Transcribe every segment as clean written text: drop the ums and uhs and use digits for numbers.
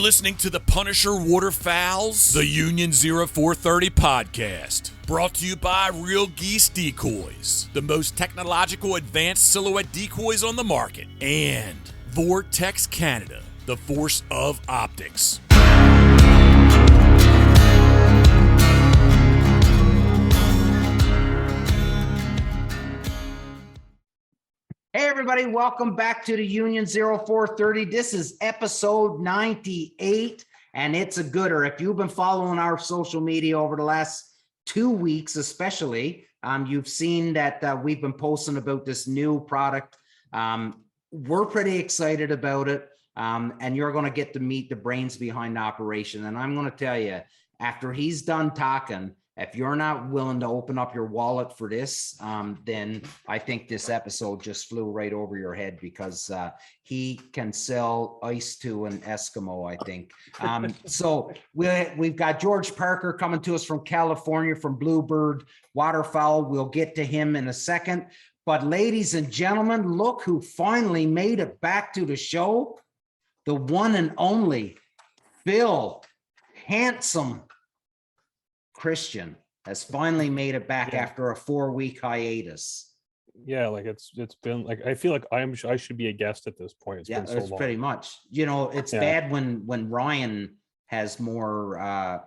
listening to the Punisher Waterfowls, the Union 0430 podcast, brought to you by Real Geese Decoys, the most technological advanced silhouette decoys on the market, and Vortex Canada, the force of optics. Hey everybody, welcome back to the Union 0430. This is episode 98, and it's a gooder. If you've been following our social media over the last 2 weeks especially, you've seen that we've been posting about this new product. We're pretty excited about it, and you're going to get to meet the brains behind the operation. And I'm going to tell you, after he's done talking, if you're not willing to open up your wallet for this, then I think this episode just flew right over your head, because he can sell ice to an Eskimo, I think. So we've got George Parker coming to us from California, from Bluebird Waterfowl. We'll get to him in a second. But ladies and gentlemen, look who finally made it back to the show. The one and only Phil, handsome Christian, has finally made it back after a 4-week hiatus. Yeah, like it's been like, I feel like I should be a guest at this point. It's been so long. Pretty much. You know, it's bad when Ryan has more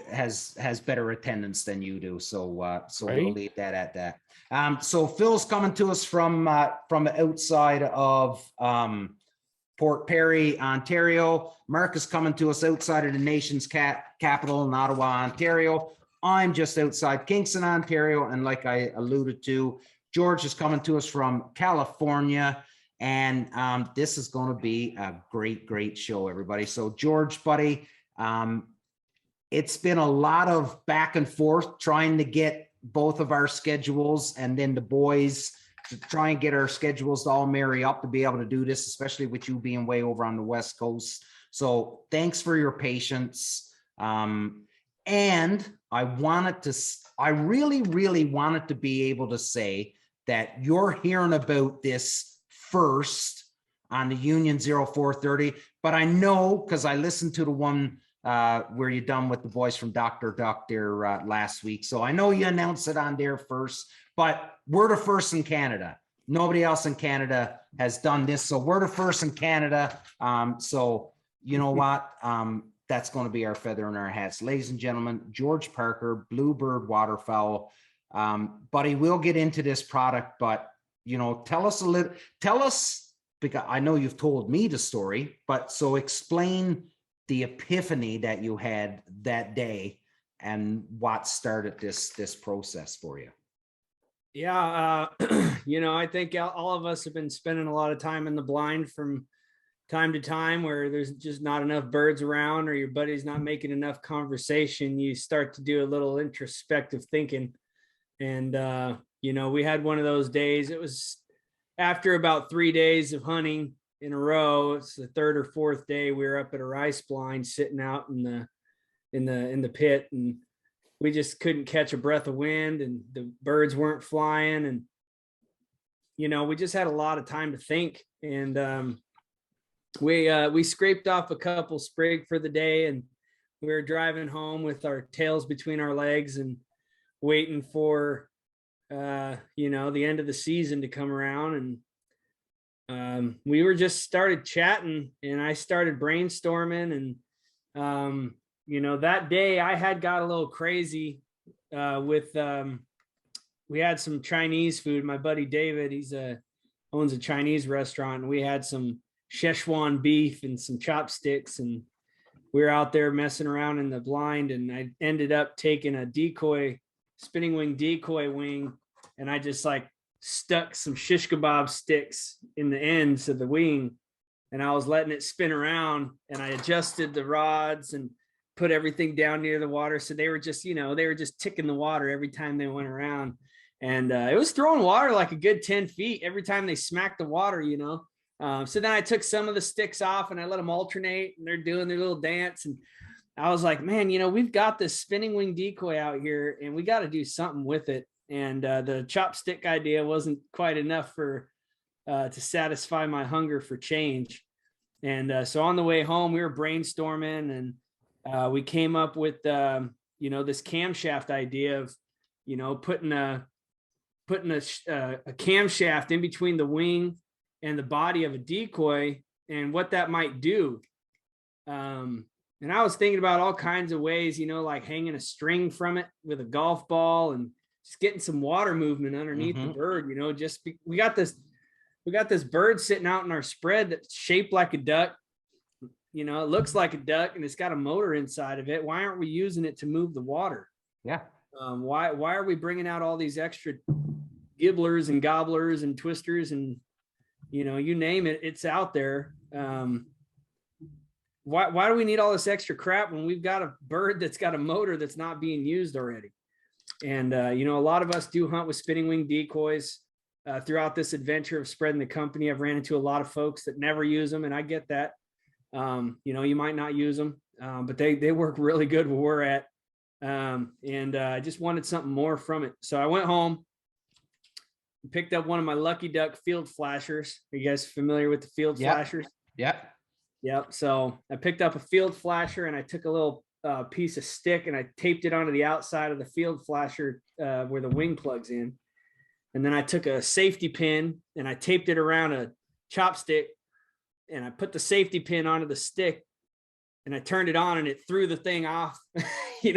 has better attendance than you do. So right? We'll leave that at that. So Phil's coming to us from outside of Port Perry, Ontario. Mark is coming to us outside of the nation's capital in Ottawa, Ontario. I'm just outside Kingston, Ontario. And like I alluded to, George is coming to us from California. And this is going to be a great show, everybody. So George, buddy, it's been a lot of back and forth trying to get both of our schedules, and then the boys to try and get our schedules to all marry up to be able to do this, especially with you being way over on the West Coast. So thanks for your patience. And I really wanted to be able to say that you're hearing about this first on the Union 0430, but I know, because I listened to the one where you done with the boys from Dr. Duck there last week. So I know you announced it on there first, but we're the first in Canada. Nobody else in Canada has done this. So we're the first in Canada. So you know what? That's going to be our feather in our hats. Ladies and gentlemen, George Parker, Bluebird Waterfowl. Buddy, we'll get into this product, but you know, tell us, because I know you've told me the story, but so explain the epiphany that you had that day and what started this process for you. Yeah, you know, I think all of us have been spending a lot of time in the blind from time to time, where there's just not enough birds around, or your buddy's not making enough conversation. You start to do a little introspective thinking. And, you know, we had one of those days. It was after about 3 days of hunting in a row. It's the third or fourth day. We were up at a rice blind sitting out in the pit, and we just couldn't catch a breath of wind, and the birds weren't flying. And, you know, we just had a lot of time to think. And we scraped off a couple sprig for the day, and we were driving home with our tails between our legs and waiting for, you know, the end of the season to come around. And we were just started chatting, and I started brainstorming. And, you know, that day I had got a little crazy with, we had some Chinese food. My buddy David, owns a Chinese restaurant, and we had some Szechuan beef and some chopsticks, and we were out there messing around in the blind, and I ended up taking a spinning wing decoy wing, and I just like stuck some shish kebab sticks in the ends of the wing, and I was letting it spin around, and I adjusted the rods and put everything down near the water. So they were just, you know, they were just ticking the water every time they went around. And it was throwing water like a good 10 feet every time they smacked the water, you know. So then I took some of the sticks off and I let them alternate, and they're doing their little dance. And I was like, man, you know, we've got this spinning wing decoy out here, and we got to do something with it. And the chopstick idea wasn't quite enough to satisfy my hunger for change. And so on the way home, we were brainstorming, and we came up with, this camshaft idea of, putting a camshaft in between the wing and the body of a decoy and what that might do. And I was thinking about all kinds of ways, like hanging a string from it with a golf ball and just getting some water movement underneath the bird, we got this bird sitting out in our spread that's shaped like a duck. It looks like a duck and it's got a motor inside of it. Why aren't we using it to move the water? Yeah. Why are we bringing out all these extra gibblers and gobblers and twisters and, you name it, it's out there. Why do we need all this extra crap when we've got a bird that's got a motor that's not being used already? And, a lot of us do hunt with spinning wing decoys. Throughout this adventure of spreading the company, I've ran into a lot of folks that never use them, and I get that. You might not use them, but they work really good where we're at. And I just wanted something more from it. So I went home, picked up one of my Lucky Duck field flashers. Are you guys familiar with the field flashers? Yep. So I picked up a field flasher and I took a little piece of stick and I taped it onto the outside of the field flasher where the wing plugs in. And then I took a safety pin and I taped it around a chopstick and I put the safety pin onto the stick and I turned it on and it threw the thing off, So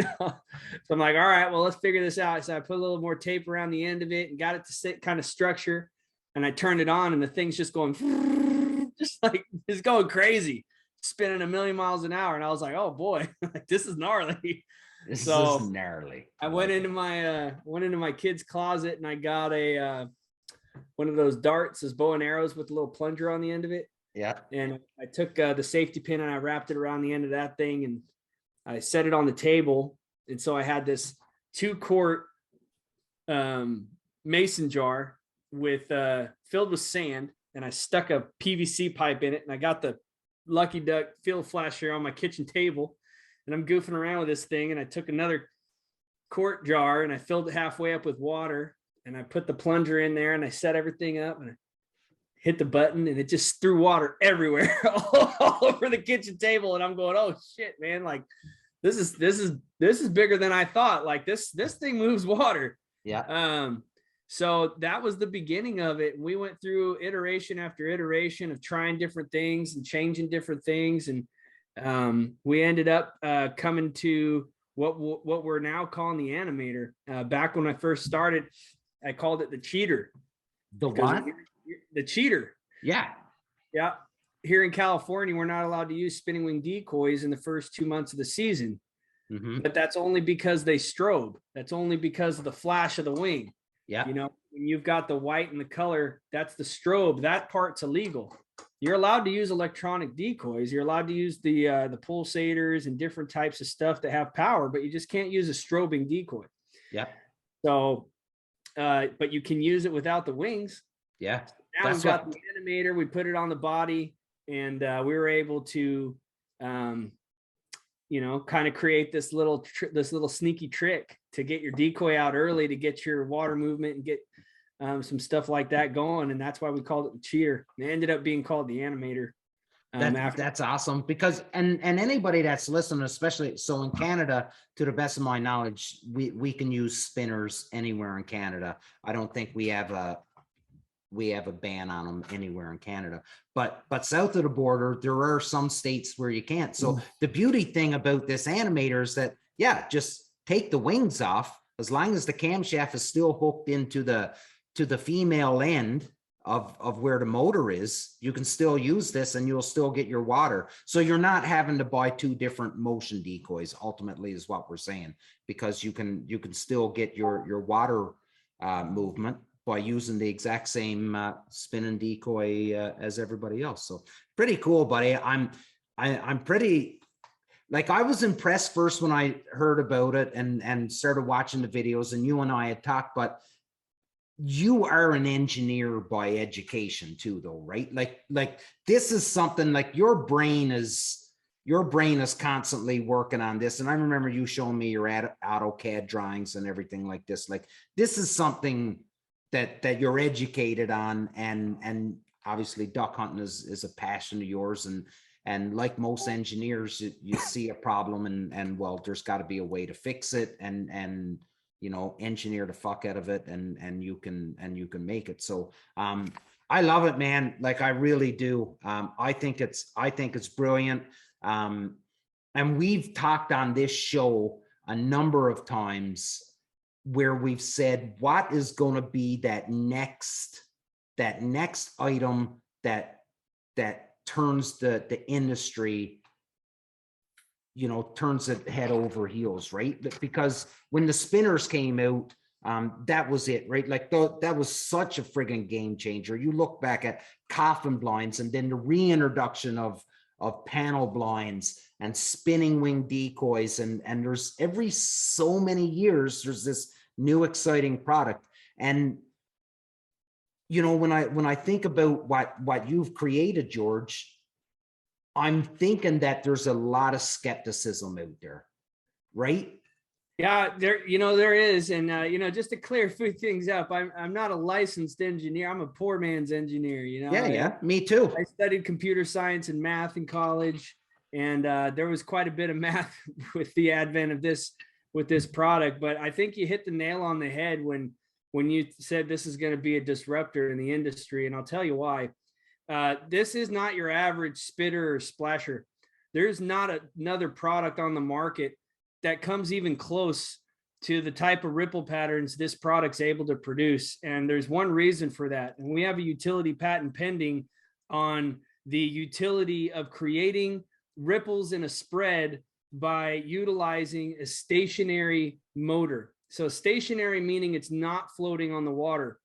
I'm like, all right, well, let's figure this out. So I put a little more tape around the end of it and got it to sit kind of structure. And I turned it on and the thing's just going, it's going crazy, spinning 1,000,000 miles an hour. And I was like, oh boy, this is gnarly. This so is gnarly. I went into my kid's closet and I got one of those darts, those bow and arrows with a little plunger on the end of it. Yeah. And I took the safety pin and I wrapped it around the end of that thing and I set it on the table. And so I had this 2-quart mason jar with filled with sand, and I stuck a PVC pipe in it, and I got the Lucky Duck field flasher on my kitchen table, and I'm goofing around with this thing, and I took another quart jar and I filled it halfway up with water, and I put the plunger in there and I set everything up and I hit the button and it just threw water everywhere all over the kitchen table. And I'm going, oh shit, man. Like this is bigger than I thought. Like this thing moves water. Yeah. So that was the beginning of it. We went through iteration after iteration of trying different things and changing different things. And we ended up coming to what we're now calling the animator. Back when I first started, I called it the cheater. The what? The cheater. Yeah. Yeah. Here in California, we're not allowed to use spinning wing decoys in the first 2 months of the season. Mm-hmm. But that's only because they strobe. That's only because of the flash of the wing. Yeah. When you've got the white and the color, that's the strobe. That part's illegal. You're allowed to use electronic decoys. You're allowed to use the pulsators and different types of stuff that have power, but you just can't use a strobing decoy. Yeah. So, but you can use it without the wings. Yeah. Now we've got the animator. We put it on the body, and we were able to, kind of create this little sneaky trick to get your decoy out early, to get your water movement and get some stuff like that going. And that's why we called it the cheater. It ended up being called the animator. That's awesome, because and anybody that's listening, especially so in Canada, to the best of my knowledge, we can use spinners anywhere in Canada. I don't think we have a ban on them anywhere in Canada, but south of the border, there are some states where you can't. So the beauty thing about this animator is that, just take the wings off. As long as the camshaft is still hooked into the female end of where the motor is, you can still use this and you'll still get your water. So you're not having to buy 2 different motion decoys, ultimately, is what we're saying, because you can still get your water movement by using the exact same spinning decoy as everybody else. So pretty cool, buddy. I'm pretty, like, I was impressed first when I heard about it and started watching the videos, and you and I had talked, but you are an engineer by education too, though, right? Like this is something like your brain is constantly working on this. And I remember you showing me your AutoCAD drawings and everything like this. Like this is something that you're educated on and obviously duck hunting is a passion of yours, and like most engineers, you see a problem and well, there's got to be a way to fix it, and you know, engineer the fuck out of it, and you can make it. So I love it, man. Like, I really do. I think it's brilliant. And we've talked on this show a number of times where we've said, what is going to be that next item that turns the industry, you know, turns it head over heels, right? Because when the spinners came out, that was it, right? Like, that was such a friggin' game changer. You look back at coffin blinds, and then the reintroduction of panel blinds and spinning wing decoys, and there's every so many years there's this new exciting product. And you know, when I think about what you've created, George, I'm thinking that there's a lot of skepticism out there, right? Yeah, there is. And, just to clear a few things up, I'm not a licensed engineer. I'm a poor man's engineer, Yeah, me too. I studied computer science and math in college, and there was quite a bit of math with the advent of this product. But I think you hit the nail on the head when you said this is going to be a disruptor in the industry. And I'll tell you why. This is not your average spitter or splasher. There's not another product on the market that comes even close to the type of ripple patterns this product's able to produce. And there's one reason for that. And we have a utility patent pending on the utility of creating ripples in a spread by utilizing a stationary motor. So stationary meaning it's not floating on the water.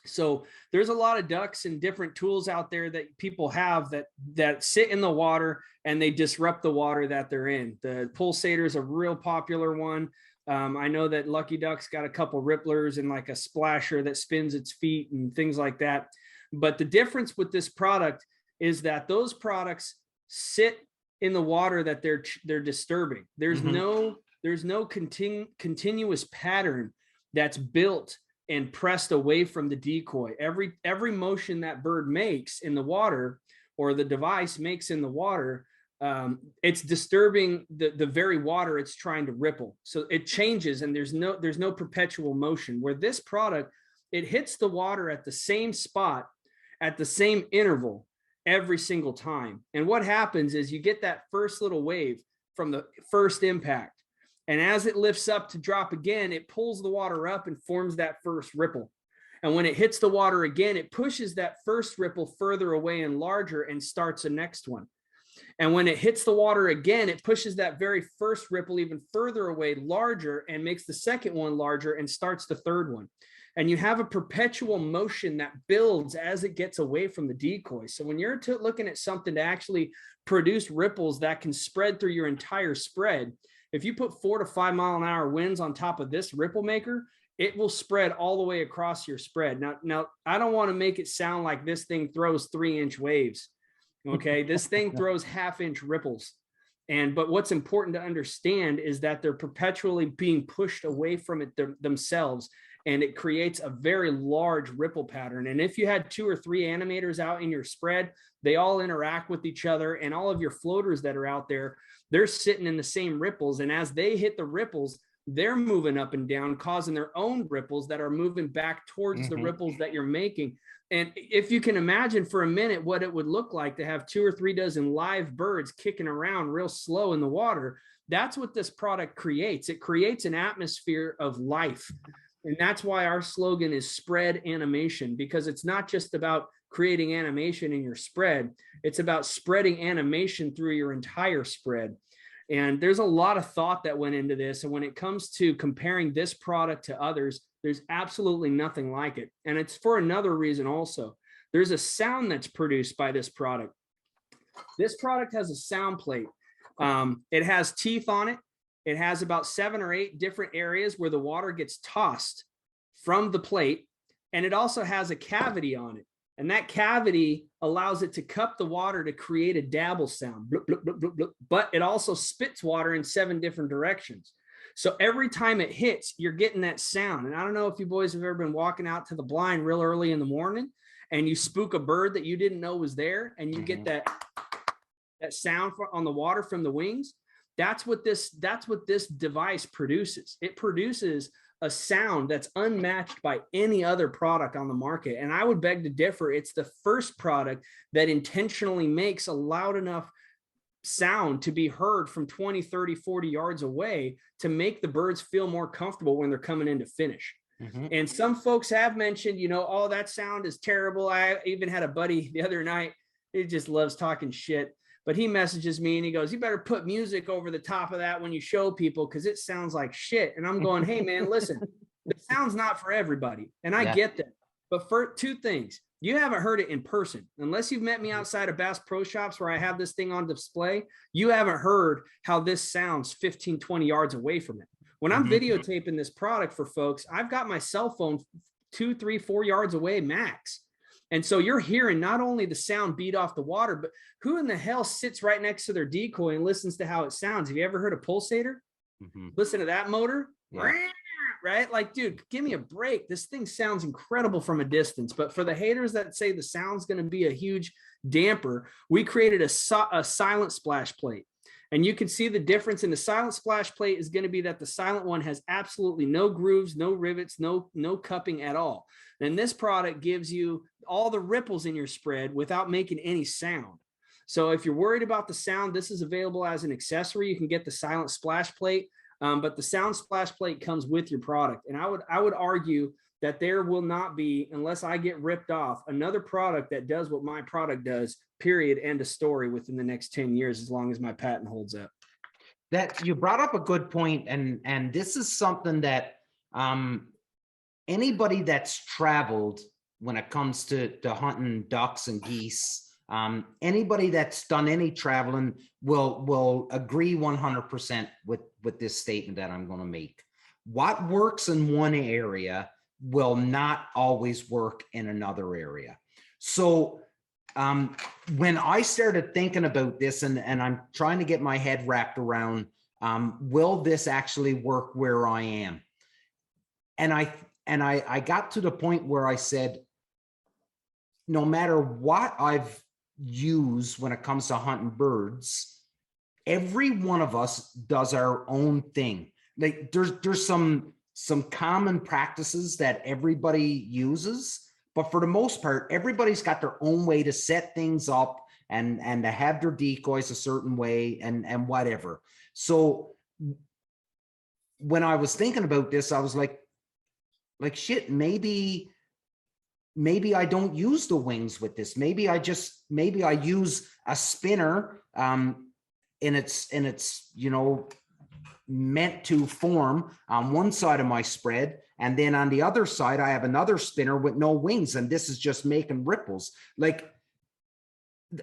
So there's a lot of ducks and different tools out there that people have that sit in the water and they disrupt the water that they're in. The pulsator is a real popular one. I know that Lucky Duck's got a couple ripplers and like a splasher that spins its feet and things like that. But the difference with this product is that those products sit in the water that they're disturbing. There's no continuous pattern that's built and pressed away from the decoy. Every motion that bird makes in the water, or the device makes in the water, it's disturbing the very water it's trying to ripple. So it changes, and there's no perpetual motion. Where this product, it hits the water at the same spot at the same interval every single time. And what happens is you get that first little wave from the first impact. And as it lifts up to drop again, it pulls the water up and forms that first ripple. And when it hits the water again, it pushes that first ripple further away and larger and starts the next one. And when it hits the water again, it pushes that very first ripple even further away, larger, and makes the second one larger and starts the third one. And you have a perpetual motion that builds as it gets away from the decoy. So when you're looking at something to actually produce ripples that can spread through your entire spread, if you put 4 to 5 mile an hour winds on top of this ripple maker, it will spread all the way across your spread. Now, I don't want to make it sound like this thing throws 3-inch waves. Okay, this thing throws 1/2-inch ripples. But what's important to understand is that they're perpetually being pushed away from it themselves, and it creates a very large ripple pattern. And if you had 2 or 3 animators out in your spread, they all interact with each other, and all of your floaters that are out there, they're sitting in the same ripples. And as they hit the ripples, they're moving up and down, causing their own ripples that are moving back towards the ripples that you're making. And if you can imagine for a minute what it would look like to have 2 or 3 dozen live birds kicking around real slow in the water, that's what this product creates. It creates an atmosphere of life. And that's why our slogan is spread animation, because it's not just about creating animation in your spread. It's about spreading animation through your entire spread. And there's a lot of thought that went into this. And when it comes to comparing this product to others, there's absolutely nothing like it. And it's for another reason also. There's a sound that's produced by this product. This product has a sound plate. It has teeth on it. It has about 7 or 8 different areas where the water gets tossed from the plate. And it also has a cavity on it. And that cavity allows it to cup the water to create a dabble sound. Bloop, bloop, bloop, bloop, bloop. But it also spits water in 7 different directions. So every time it hits, you're getting that sound. And I don't know if you boys have ever been walking out to the blind real early in the morning and you spook a bird that you didn't know was there, and you get that sound on the water from the wings. That's what this device produces. It produces a sound that's unmatched by any other product on the market. And I would beg to differ. It's the first product that intentionally makes a loud enough sound to be heard from 20, 30, 40 yards away to make the birds feel more comfortable when they're coming in to finish. And some folks have mentioned, oh, that sound is terrible. I even had a buddy the other night. He just loves talking shit. But he messages me and he goes, you better put music over the top of that when you show people, because it sounds like shit. And I'm going, hey, man, listen, the sound's not for everybody. And I get that. But for two things, you haven't heard it in person. Unless you've met me outside of Bass Pro Shops where I have this thing on display, you haven't heard how this sounds 15, 20 yards away from it. When I'm videotaping this product for folks, I've got my cell phone 2, 3, 4 yards away max. And so you're hearing not only the sound beat off the water, but who in the hell sits right next to their decoy and listens to how it sounds? Have you ever heard a pulsator? Listen to that motor, right? Like, dude, give me a break. This thing sounds incredible from a distance. But for the haters that say the sound's going to be a huge damper, we created a silent splash plate. And you can see the difference in the silent splash plate is going to be that the silent one has absolutely no grooves, no rivets, no cupping at all. And this product gives you all the ripples in your spread without making any sound. So if you're worried about the sound, this is available as an accessory. You can get the silent splash plate, but the sound splash plate comes with your product. And I would argue that there will not be, unless I get ripped off, another product that does what my product does, period, end of story, within the next 10 years, as long as my patent holds up. That you brought up a good point, and this is something that anybody that's traveled when it comes to hunting ducks and geese, anybody that's done any traveling will agree 100% with this statement that I'm going to make. What works in one area will not always work in another area. So when I started thinking about this, and I'm trying to get my head wrapped around, will this actually work where I am? And I got to the point where I said, no matter what I've used when it comes to hunting birds, every one of us does our own thing. Like there's some common practices that everybody uses, but for the most part, everybody's got their own way to set things up and to have their decoys a certain way and whatever. So when I was thinking about this, I was like shit, maybe I don't use the wings with this. Maybe I use a spinner and it's meant to form on one side of my spread, and then on the other side I have another spinner with no wings, and this is just making ripples. Like,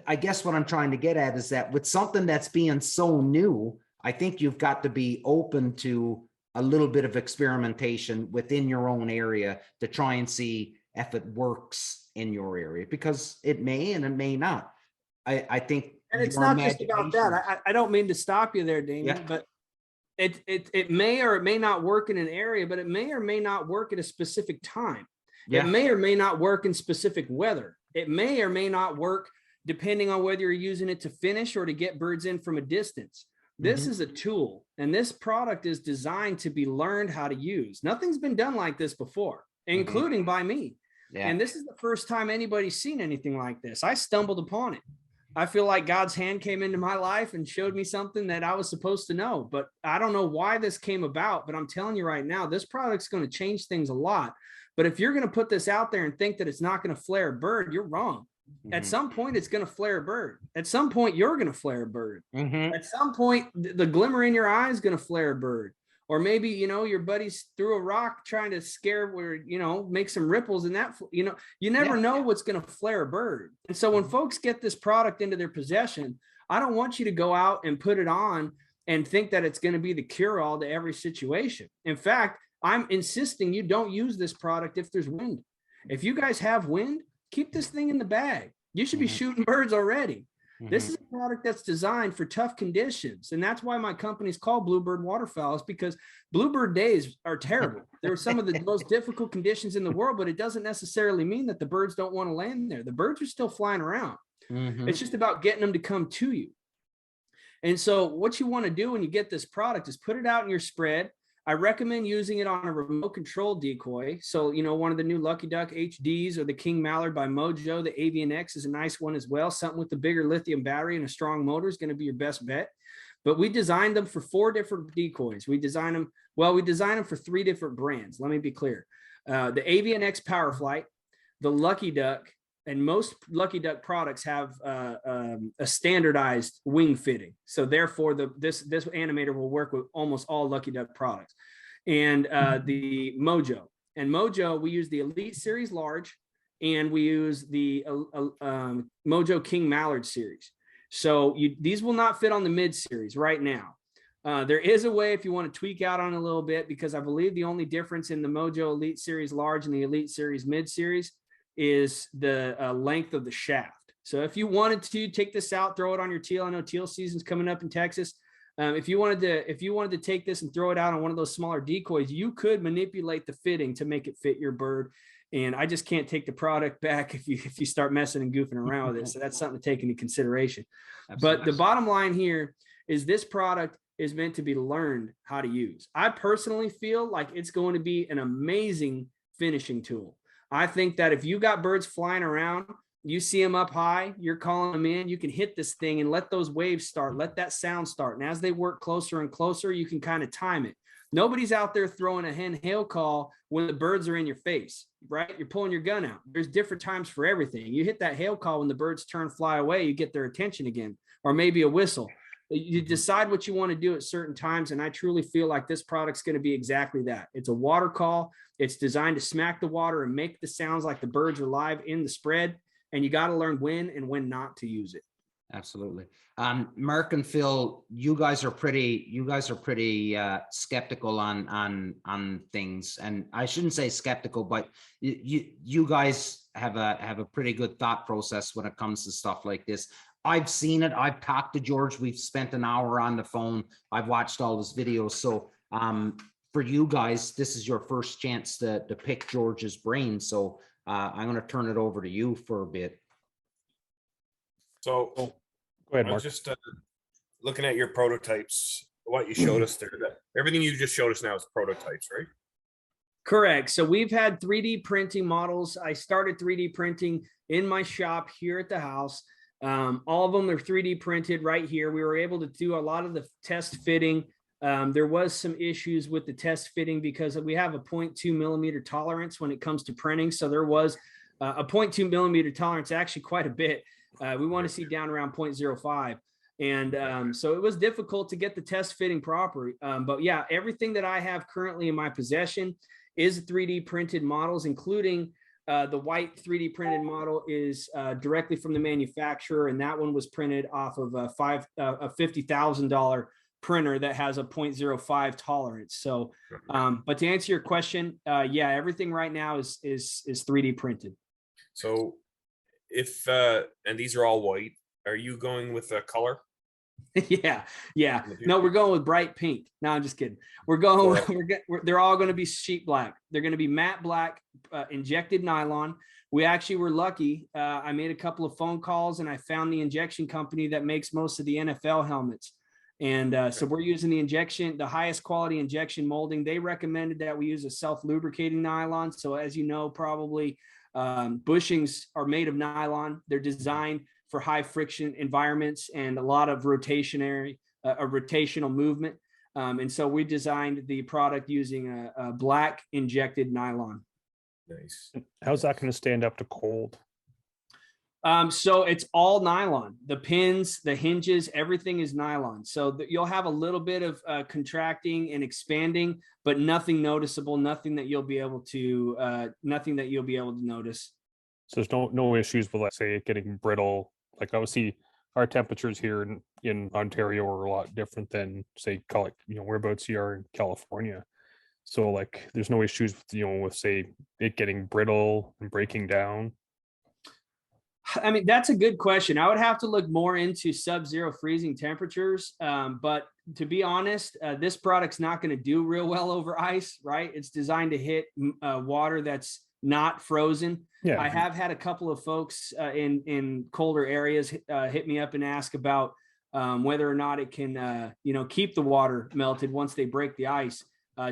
I guess what I'm trying to get at is that with something that's being so new, I think you've got to be open to a little bit of experimentation within your own area to try and see if it works in your area, because it may and it may not. I think, and it's not just about that. I don't mean to stop you there, Damien, but it may or it may not work in an area, but it may or may not work at a specific time. It may or may not work in specific weather. It may or may not work depending on whether you're using it to finish or to get birds in from a distance. This is a tool, and this product is designed to be learned how to use. Nothing's been done like this before, including by me. And this is the first time anybody's seen anything like this. I stumbled upon it. I feel like God's hand came into my life and showed me something that I was supposed to know, but I don't know why this came about. But I'm telling you right now, this product's going to change things a lot. But if you're going to put this out there and think that it's not going to flare a bird, you're wrong. At some point, it's going to flare a bird. At some point, you're going to flare a bird. At some point, the glimmer in your eye is going to flare a bird. Or maybe, your buddies threw a rock trying to scare where, make some ripples, and that, you never know what's going to flare a bird. And so when folks get this product into their possession, I don't want you to go out and put it on and think that it's going to be the cure-all to every situation. In fact, I'm insisting you don't use this product if there's wind. If you guys have wind, keep this thing in the bag. You should be shooting birds already. This is a product that's designed for tough conditions. And that's why my company's called Bluebird Waterfowl, is because bluebird days are terrible. They're some of the most difficult conditions in the world, but it doesn't necessarily mean that the birds don't want to land there. The birds are still flying around. It's just about getting them to come to you. And so what you want to do when you get this product is put it out in your spread. I recommend using it on a remote control decoy. So, you know, one of the new Lucky Duck HDs or the King Mallard by Mojo, the Avian X is a nice one as well. Something with the bigger lithium battery and a strong motor is going to be your best bet. But we designed them for 4 different decoys. We designed them for 3 different brands. Let me be clear. The Avian X Powerflight, the Lucky Duck, and most Lucky Duck products have a standardized wing fitting. So therefore, this animator will work with almost all Lucky Duck products. And the Mojo. And Mojo, we use the Elite Series Large, and we use the Mojo King Mallard Series. So these will not fit on the mid series right now. There is a way if you want to tweak out on it a little bit, because I believe the only difference in the Mojo Elite Series Large and the Elite Series Mid Series is the length of the shaft. So if you wanted to take this out, throw it on your teal. I know teal season's coming up in Texas. If you wanted to take this and throw it out on one of those smaller decoys, you could manipulate the fitting to make it fit your bird. And I just can't take the product back if you start messing and goofing around with it. So that's something to take into consideration. Absolutely. But the bottom line here is this product is meant to be learned how to use. I personally feel like it's going to be an amazing finishing tool. I think that if you got birds flying around, you see them up high, you're calling them in, you can hit this thing and let those waves start, let that sound start. And as they work closer and closer, you can kind of time it. Nobody's out there throwing a hen hail call when the birds are in your face, right? You're pulling your gun out. There's different times for everything. You hit that hail call when the birds fly away, you get their attention again, or maybe a whistle. You decide what you want to do at certain times. And I truly feel like this product's going to be exactly that. It's a water call. It's designed to smack the water and make the sounds like the birds are live in the spread. And you got to learn when and when not to use it. Absolutely. Mark and Phil, you guys are pretty skeptical on things. And I shouldn't say skeptical, but you guys have a pretty good thought process when it comes to stuff like this. I've seen it. I've talked to George. We've spent an hour on the phone. I've watched all his videos. So for you guys, this is your first chance to pick George's brain. So I'm going to turn it over to you for a bit. So go ahead, Mark. I was just looking at your prototypes, what you showed us there. Everything you just showed us now is prototypes, right? Correct. So we've had 3D printing models. I started 3D printing in my shop here at the house. All of them are 3D printed right here. We were able to do a lot of the test fitting. There was some issues with the test fitting because we have a 0.2 millimeter tolerance when it comes to printing. So there was a 0.2 millimeter tolerance, actually quite a bit. We want to see down around 0.05. And so it was difficult to get the test fitting proper. But yeah, everything that I have currently in my possession is 3D printed models, including the white 3D printed model is directly from the manufacturer, and that one was printed off of a $50,000 printer that has a 0.05 tolerance. So, but to answer your question, yeah, everything right now is 3D printed. So, if and these are all white, are you going with a color? Yeah. No, we're going with bright pink. No, I'm just kidding. They're all going to be sheet black. They're going to be matte black, injected nylon. We actually were lucky. I made a couple of phone calls and I found the injection company that makes most of the NFL helmets. And so we're using the highest quality injection molding. They recommended that we use a self-lubricating nylon. So as you know, probably bushings are made of nylon. They're designed for high friction environments and a lot of rotational movement. And so we designed the product using a black injected nylon. Nice. How's that going to stand up to cold? So it's all nylon. The pins, the hinges, everything is nylon. So you'll have a little bit of contracting and expanding, but nothing noticeable, nothing that you'll be able to notice. So there's no issues with, let's say, it getting brittle. Like obviously our temperatures here in Ontario are a lot different than, say, whereabouts you are in California. So like there's no issues with, with say it getting brittle and breaking down. I mean, that's a good question. I would have to look more into sub-zero freezing temperatures. But to be honest, this product's not going to do real well over ice, right? It's designed to hit water that's not frozen. Yeah. I have had a couple of folks in colder areas hit me up and ask about whether or not it can, keep the water melted once they break the ice,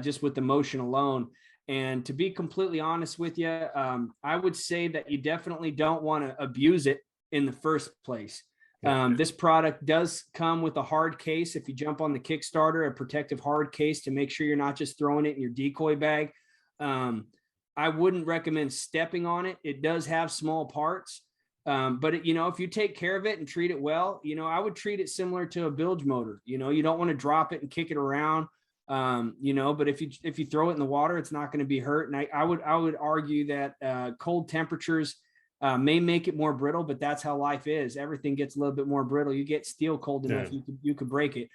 just with the motion alone. And to be completely honest with you, I would say that you definitely don't want to abuse it in the first place. This product does come with a hard case. If you jump on the Kickstarter, a protective hard case to make sure you're not just throwing it in your decoy bag. I wouldn't recommend stepping on it. It does have small parts, but if you take care of it and treat it well, I would treat it similar to a bilge motor. You don't want to drop it and kick it around. But if you throw it in the water, it's not going to be hurt. And I would argue that cold temperatures may make it more brittle, but that's how life is. Everything gets a little bit more brittle. You get steel cold enough, you could break it.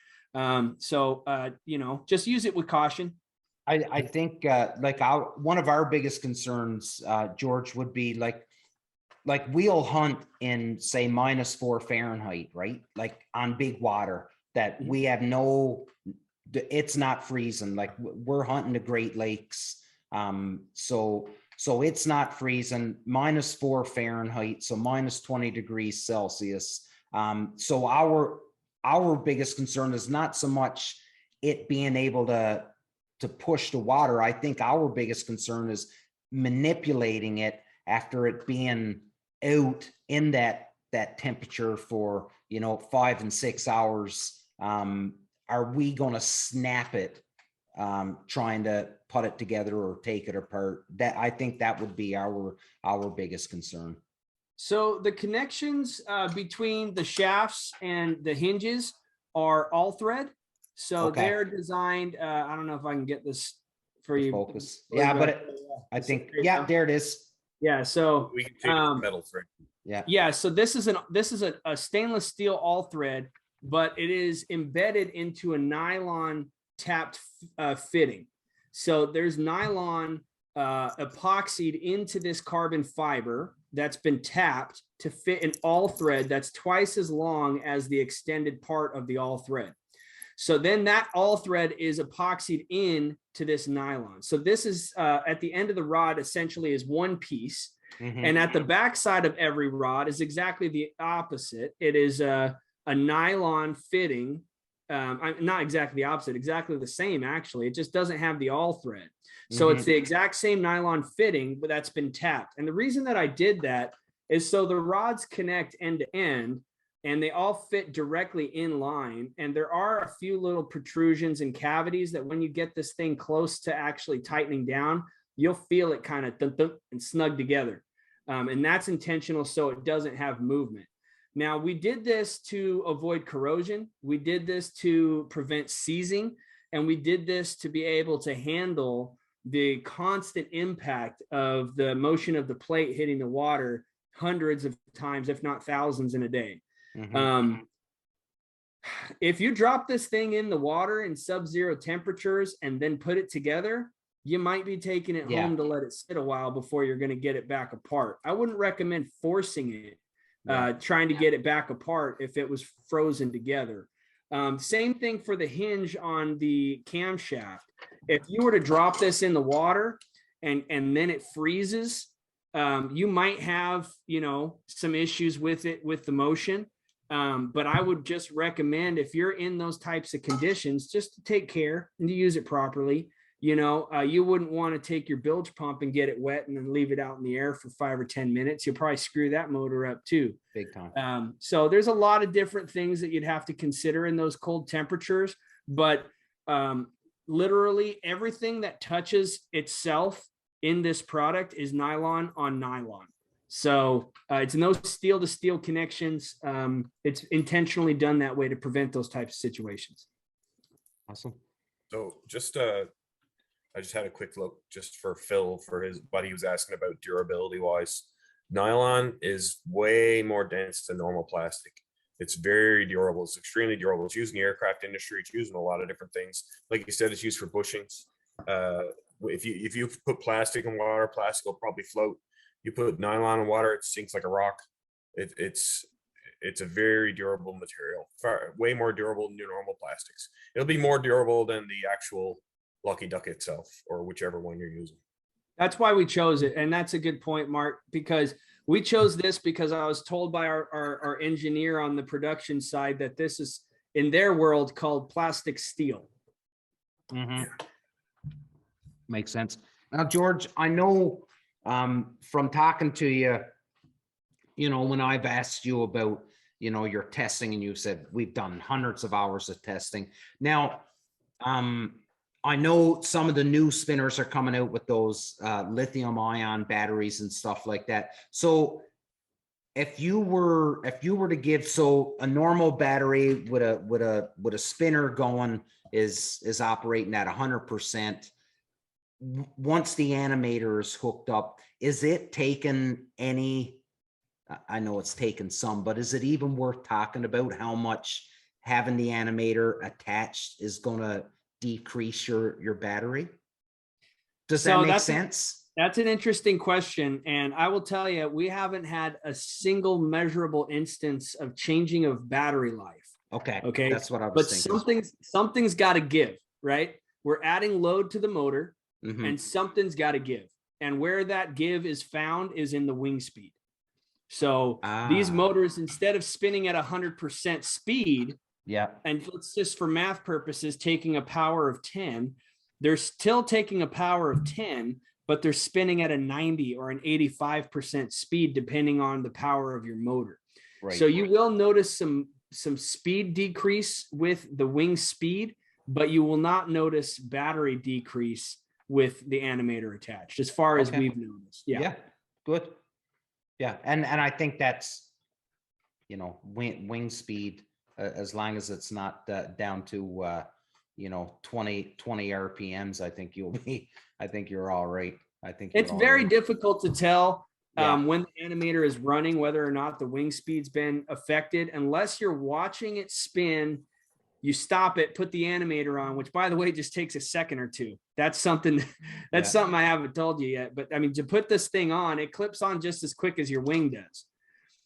Just use it with caution. I think one of our biggest concerns, George, would be like we'll hunt in say -4 Fahrenheit, right? Like on big water that we have it's not freezing. Like we're hunting the Great Lakes. So it's not freezing, -4 Fahrenheit. So -20 degrees Celsius. So our biggest concern is not so much it being able to push the water. I think our biggest concern is manipulating it after it being out in that temperature for 5 and 6 hours. Are we going to snap it trying to put it together or take it apart? That I think that would be our biggest concern. So the connections between the shafts and the hinges are all thread. So they're designed. I don't know if I can get this for you. Focus. Yeah, but I think there it is. Yeah. So we can take metal thread. Yeah. So this is a stainless steel all thread, but it is embedded into a nylon tapped fitting. So there's nylon epoxied into this carbon fiber that's been tapped to fit an all thread that's twice as long as the extended part of the all thread. So then that all thread is epoxied in to this nylon. So this is at the end of the rod essentially is one piece. Mm-hmm. And at the back side of every rod is exactly the opposite. It is a nylon fitting. Not exactly the opposite, exactly the same, actually. It just doesn't have the all thread. So it's the exact same nylon fitting, but that's been tapped. And the reason that I did that is so the rods connect end to end and they all fit directly in line. And there are a few little protrusions and cavities that when you get this thing close to actually tightening down, you'll feel it kind of thump, thump, and snug together. And that's intentional so it doesn't have movement. Now, we did this to avoid corrosion. We did this to prevent seizing. And we did this to be able to handle the constant impact of the motion of the plate hitting the water hundreds of times, if not thousands in a day. If you drop this thing in the water in sub-zero temperatures and then put it together, you might be taking it home to let it sit a while before you're going to get it back apart. I wouldn't recommend forcing it, trying to get it back apart if it was frozen together. Same thing for the hinge on the camshaft. If you were to drop this in the water and then it freezes, you might have, some issues with it, with the motion. But I would just recommend if you're in those types of conditions, just to take care and to use it properly. You wouldn't want to take your bilge pump and get it wet and then leave it out in the air for 5 or 10 minutes. You'll probably screw that motor up too. Big time. So there's a lot of different things that you'd have to consider in those cold temperatures, but literally everything that touches itself in this product is nylon on nylon. So it's no steel to steel connections. It's intentionally done that way to prevent those types of situations. Awesome. So I just had a quick look just for Phil for what he was asking about durability wise. Nylon is way more dense than normal plastic. It's very durable. It's extremely durable. It's used in the aircraft industry. It's used in a lot of different things. Like you said, it's used for bushings. If you put plastic in water, plastic will probably float. You put nylon in water, it sinks like a rock. It's a very durable material, way more durable than your normal plastics. It'll be more durable than the actual Lucky Duck itself, or whichever one you're using. That's why we chose it. And that's a good point, Mark, because we chose this because I was told by our engineer on the production side that this is, in their world, called plastic steel. Mm-hmm. Makes sense. Now, George, I know from talking to you, when I've asked you about, your testing, and you said we've done hundreds of hours of testing. Now, I know some of the new spinners are coming out with those lithium ion batteries and stuff like that. So if you were to give, so a normal battery with a spinner going is operating at 100%. Once the animator is hooked up, is it taken any, I know it's taken some, but is it even worth talking about how much having the animator attached is going to decrease your battery? Does that make sense? That's an interesting question. And I will tell you, we haven't had a single measurable instance of changing of battery life. Okay. That's what I was thinking. But something's got to give, right? We're adding load to the motor, mm-hmm. and something's got to give. And where that give is found is in the wing speed. So these motors, instead of spinning at 100% speed, and let's just, for math purposes, taking a power of 10, they're still taking a power of 10, but they're spinning at a 90 or an 85% speed, depending on the power of your motor. Right. So you will notice some speed decrease with the wing speed, but you will not notice battery decrease with the animator attached, as far as we've noticed. Yeah. Good. Yeah. And I think that's, wing speed, as long as it's not down to 20 RPMs, I think you're all right. I think it's very difficult to tell when the animator is running whether or not the wing speed's been affected, unless you're watching it spin. You stop it, put the animator on, which, by the way, just takes a second or two. That's something something I haven't told you yet. But I mean, to put this thing on, it clips on just as quick as your wing does.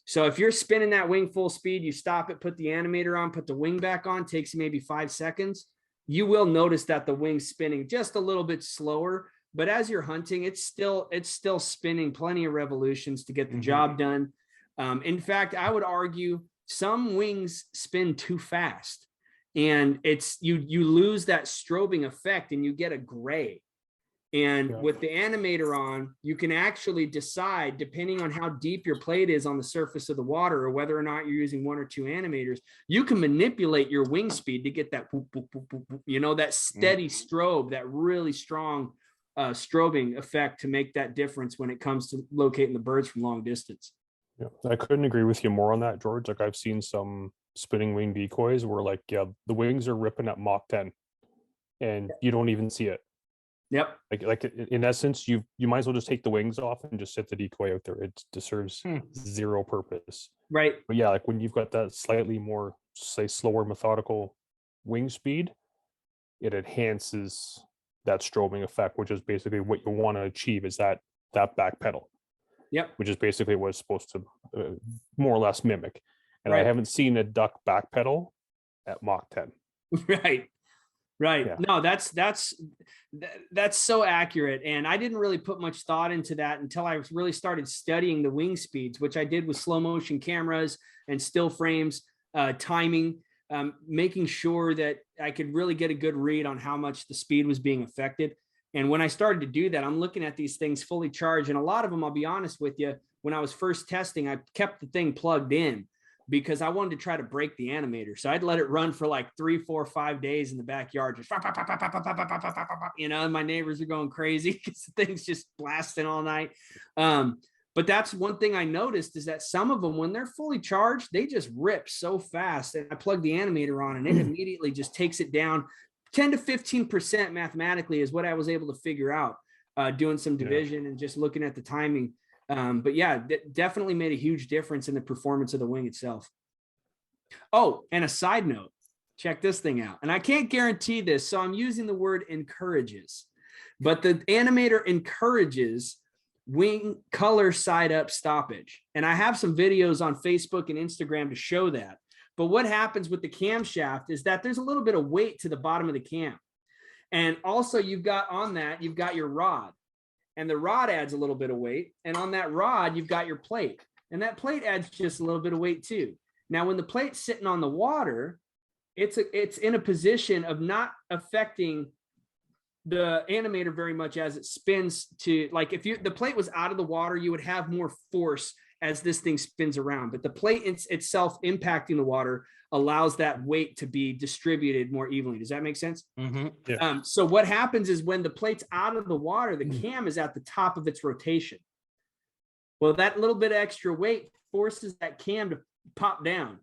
So if you're spinning that wing full speed, you stop it, put the animator on, put the wing back on, takes maybe 5 seconds. You will notice that the wing's spinning just a little bit slower. But as you're hunting, it's still spinning plenty of revolutions to get the job done. In fact, I would argue some wings spin too fast. And it's you lose that strobing effect and you get a gray. And with the animator on, you can actually decide, depending on how deep your plate is on the surface of the water, or whether or not you're using 1 or 2 animators, you can manipulate your wing speed to get that, that steady strobe, that really strong strobing effect to make that difference when it comes to locating the birds from long distance. Yeah, I couldn't agree with you more on that, George. Like, I've seen some spinning wing decoys where the wings are ripping at Mach 10 and you don't even see it. Yep. Like in essence, you might as well just take the wings off and just set the decoy out there. It serves zero purpose. Right. But yeah, like when you've got that slightly more, say, slower methodical wing speed, it enhances that strobing effect, which is basically what you want to achieve, is that back pedal. Yep. Which is basically what it's supposed to more or less mimic. And I haven't seen a duck back pedal at Mach 10. Right. Yeah. No, that's so accurate. And I didn't really put much thought into that until I really started studying the wing speeds, which I did with slow motion cameras and still frames, timing, making sure that I could really get a good read on how much the speed was being affected. And when I started to do that, I'm looking at these things fully charged. And a lot of them, I'll be honest with you, when I was first testing, I kept the thing plugged in because I wanted to try to break the animator. So I'd let it run for like 3, 4, 5 days in the backyard, just, and my neighbors are going crazy because the thing's just blasting all night. But that's one thing I noticed, is that some of them, when they're fully charged, they just rip so fast. And I plug the animator on and it immediately just takes it down. 10 to 15% mathematically is what I was able to figure out doing some division and just looking at the timing. But yeah, definitely made a huge difference in the performance of the wing itself. Oh, and a side note, check this thing out. And I can't guarantee this, so I'm using the word encourages, but the animator encourages wing color side up stoppage. And I have some videos on Facebook and Instagram to show that. But what happens with the camshaft is that there's a little bit of weight to the bottom of the cam. And also you've got your rod, and the rod adds a little bit of weight. And on that rod, you've got your plate, and that plate adds just a little bit of weight too. Now, when the plate's sitting on the water, it's in a position of not affecting the animator very much as it spins to, like, if the plate was out of the water, you would have more force as this thing spins around, but the plate itself impacting the water allows that weight to be distributed more evenly. Does that make sense? Mm-hmm. Yeah. So what happens is when the plate's out of the water, the cam is at the top of its rotation. Well, that little bit of extra weight forces that cam to pop down.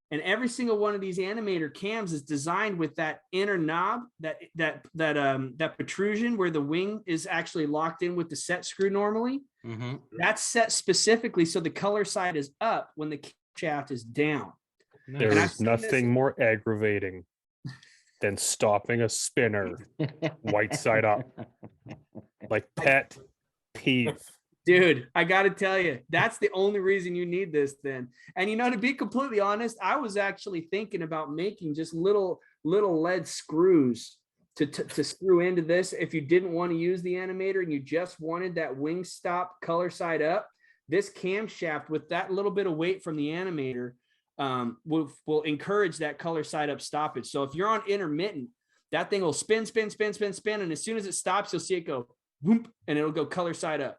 And every single one of these animator cams is designed with that inner knob, that protrusion where the wing is actually locked in with the set screw normally. Mm-hmm. That's set specifically so the color side is up when the shaft is down. There is nothing more aggravating than stopping a spinner white side up. Like pet peeve. Dude, I got to tell you, that's the only reason you need this then. And, to be completely honest, I was actually thinking about making just little lead screws to screw into this. If you didn't want to use the animator and you just wanted that wing stop color side up, this camshaft with that little bit of weight from the animator will encourage that color side up stoppage. So if you're on intermittent, that thing will spin. And as soon as it stops, you'll see it go whoop, and it'll go color side up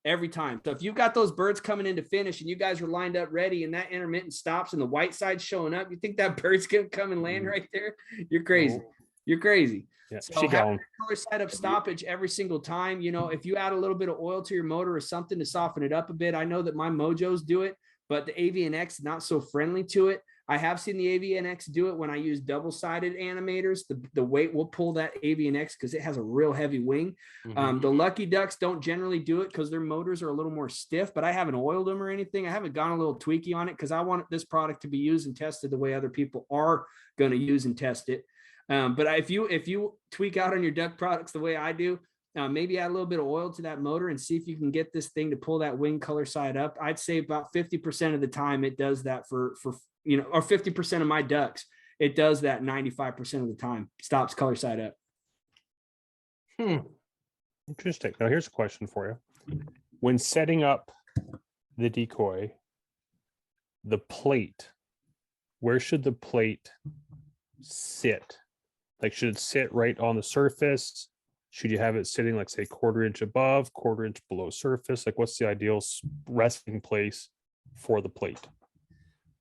every time. So if you've got those birds coming in to finish and you guys are lined up ready and that intermittent stops and the white side's showing up, you think that bird's going to come and land right there? You're crazy. You're crazy. Yeah, so having color side up stoppage every single time, if you add a little bit of oil to your motor or something to soften it up a bit, I know that my Mojos do it, but the AVNX is not so friendly to it. I have seen the AVNX do it when I use double-sided animators. The weight will pull that AVNX because it has a real heavy wing. Mm-hmm. The Lucky Ducks don't generally do it because their motors are a little more stiff, but I haven't oiled them or anything. I haven't gone a little tweaky on it because I want this product to be used and tested the way other people are going to use and test it. But if you tweak out on your duck products the way I do, maybe add a little bit of oil to that motor and see if you can get this thing to pull that wing color side up. I'd say about 50% of the time it does that for or 50% of my ducks, it does that 95% of the time, stops color side up. Interesting. Now here's a question for you. When setting up the decoy, the plate, where should the plate sit? Like, should it sit right on the surface? Should you have it sitting, like, say, 1/4 inch above, 1/4 inch below surface? Like, what's the ideal resting place for the plate?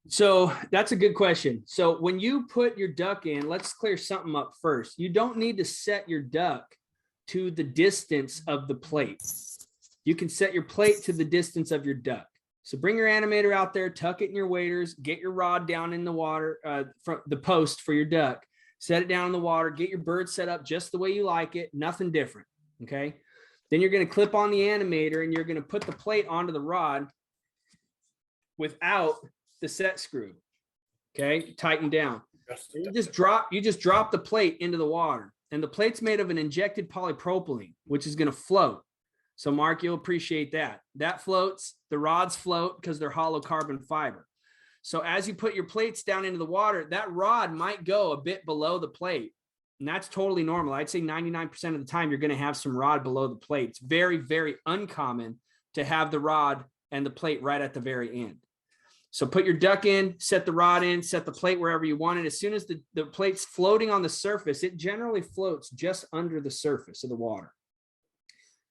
So that's a good question. So when you put your duck in, let's clear something up first. You don't need to set your duck to the distance of the plate. You can set your plate to the distance of your duck. So bring your animator out there, tuck it in your waders, get your rod down in the water, from the post for your duck, set it down in the water, get your bird set up just the way you like it, nothing different, okay? Then you're going to clip on the animator and you're going to put the plate onto the rod without the set screw, okay? Tighten down. You just drop the plate into the water, and the plate's made of an injected polypropylene, which is going to float. So Mark, you'll appreciate that. That floats, the rods float because they're hollow carbon fiber. So as you put your plates down into the water, that rod might go a bit below the plate. And that's totally normal. I'd say 99% of the time, you're going to have some rod below the plate. It's very, very uncommon to have the rod and the plate right at the very end. So put your duck in, set the rod in, set the plate wherever you want it. As soon as the plate's floating on the surface, it generally floats just under the surface of the water.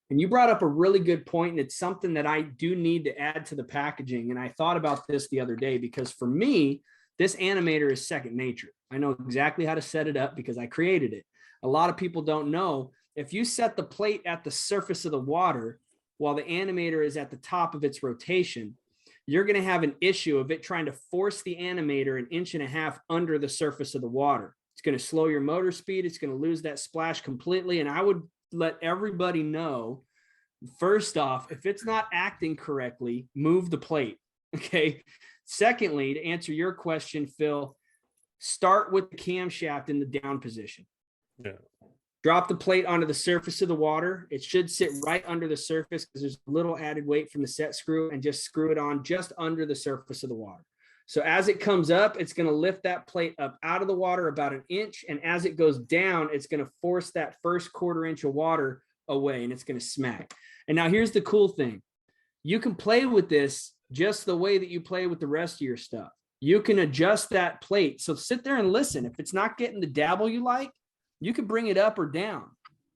And you brought up a really good point, and it's something that I do need to add to the packaging. And I thought about this the other day because for me, this animator is second nature. I know exactly how to set it up because I created it. A lot of people don't know. If you set the plate at the surface of the water while the animator is at the top of its rotation, you're going to have an issue of it trying to force the animator 1.5 inches under the surface of the water. It's going to slow your motor speed. It's going to lose that splash completely. And I would let everybody know, first off, if it's not acting correctly, move the plate. Okay. Secondly, to answer your question, Phil, start with the camshaft in the down position. Yeah. Drop the plate onto the surface of the water. It should sit right under the surface because there's a little added weight from the set screw, and just screw it on just under the surface of the water. So as it comes up, it's going to lift that plate up out of the water about an inch. And as it goes down, it's going to force that first 1/4 inch of water away, and it's going to smack. And now here's the cool thing. You can play with this just the way that you play with the rest of your stuff. You can adjust that plate. So sit there and listen. If it's not getting the dabble you like, you can bring it up or down.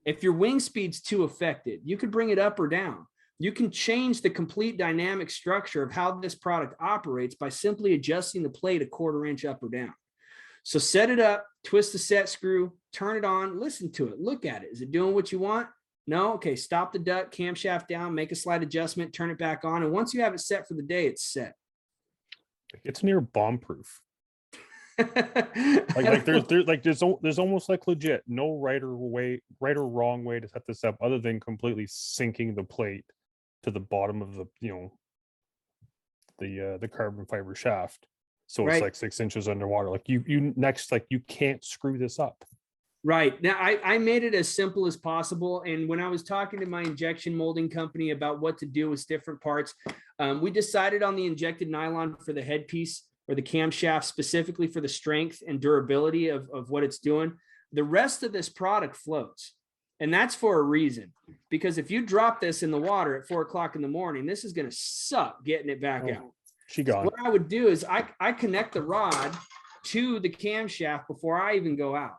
If your wing speed's too affected, you could bring it up or down. You can change the complete dynamic structure of how this product operates by simply adjusting the plate a 1/4 inch up or down. So set it up, twist the set screw, turn it on, listen to it, look at it. Is it doing what you want? No? Okay, stop the duct, camshaft down, make a slight adjustment, turn it back on. And once you have it set for the day, it's set. It's near bomb proof. there's almost like legit no right or wrong way to set this up other than completely sinking the plate to the bottom of the carbon fiber shaft, so it's like 6 inches underwater. Like you can't screw this up. Right. Now, I made it as simple as possible. And when I was talking to my injection molding company about what to do with different parts, we decided on the injected nylon for the headpiece, or the camshaft, specifically for the strength and durability of what it's doing. The rest of this product floats. And that's for a reason, because if you drop this in the water at 4 o'clock in the morning, this is going to suck getting it back out. She gone. So what I would do is I connect the rod to the camshaft before I even go out.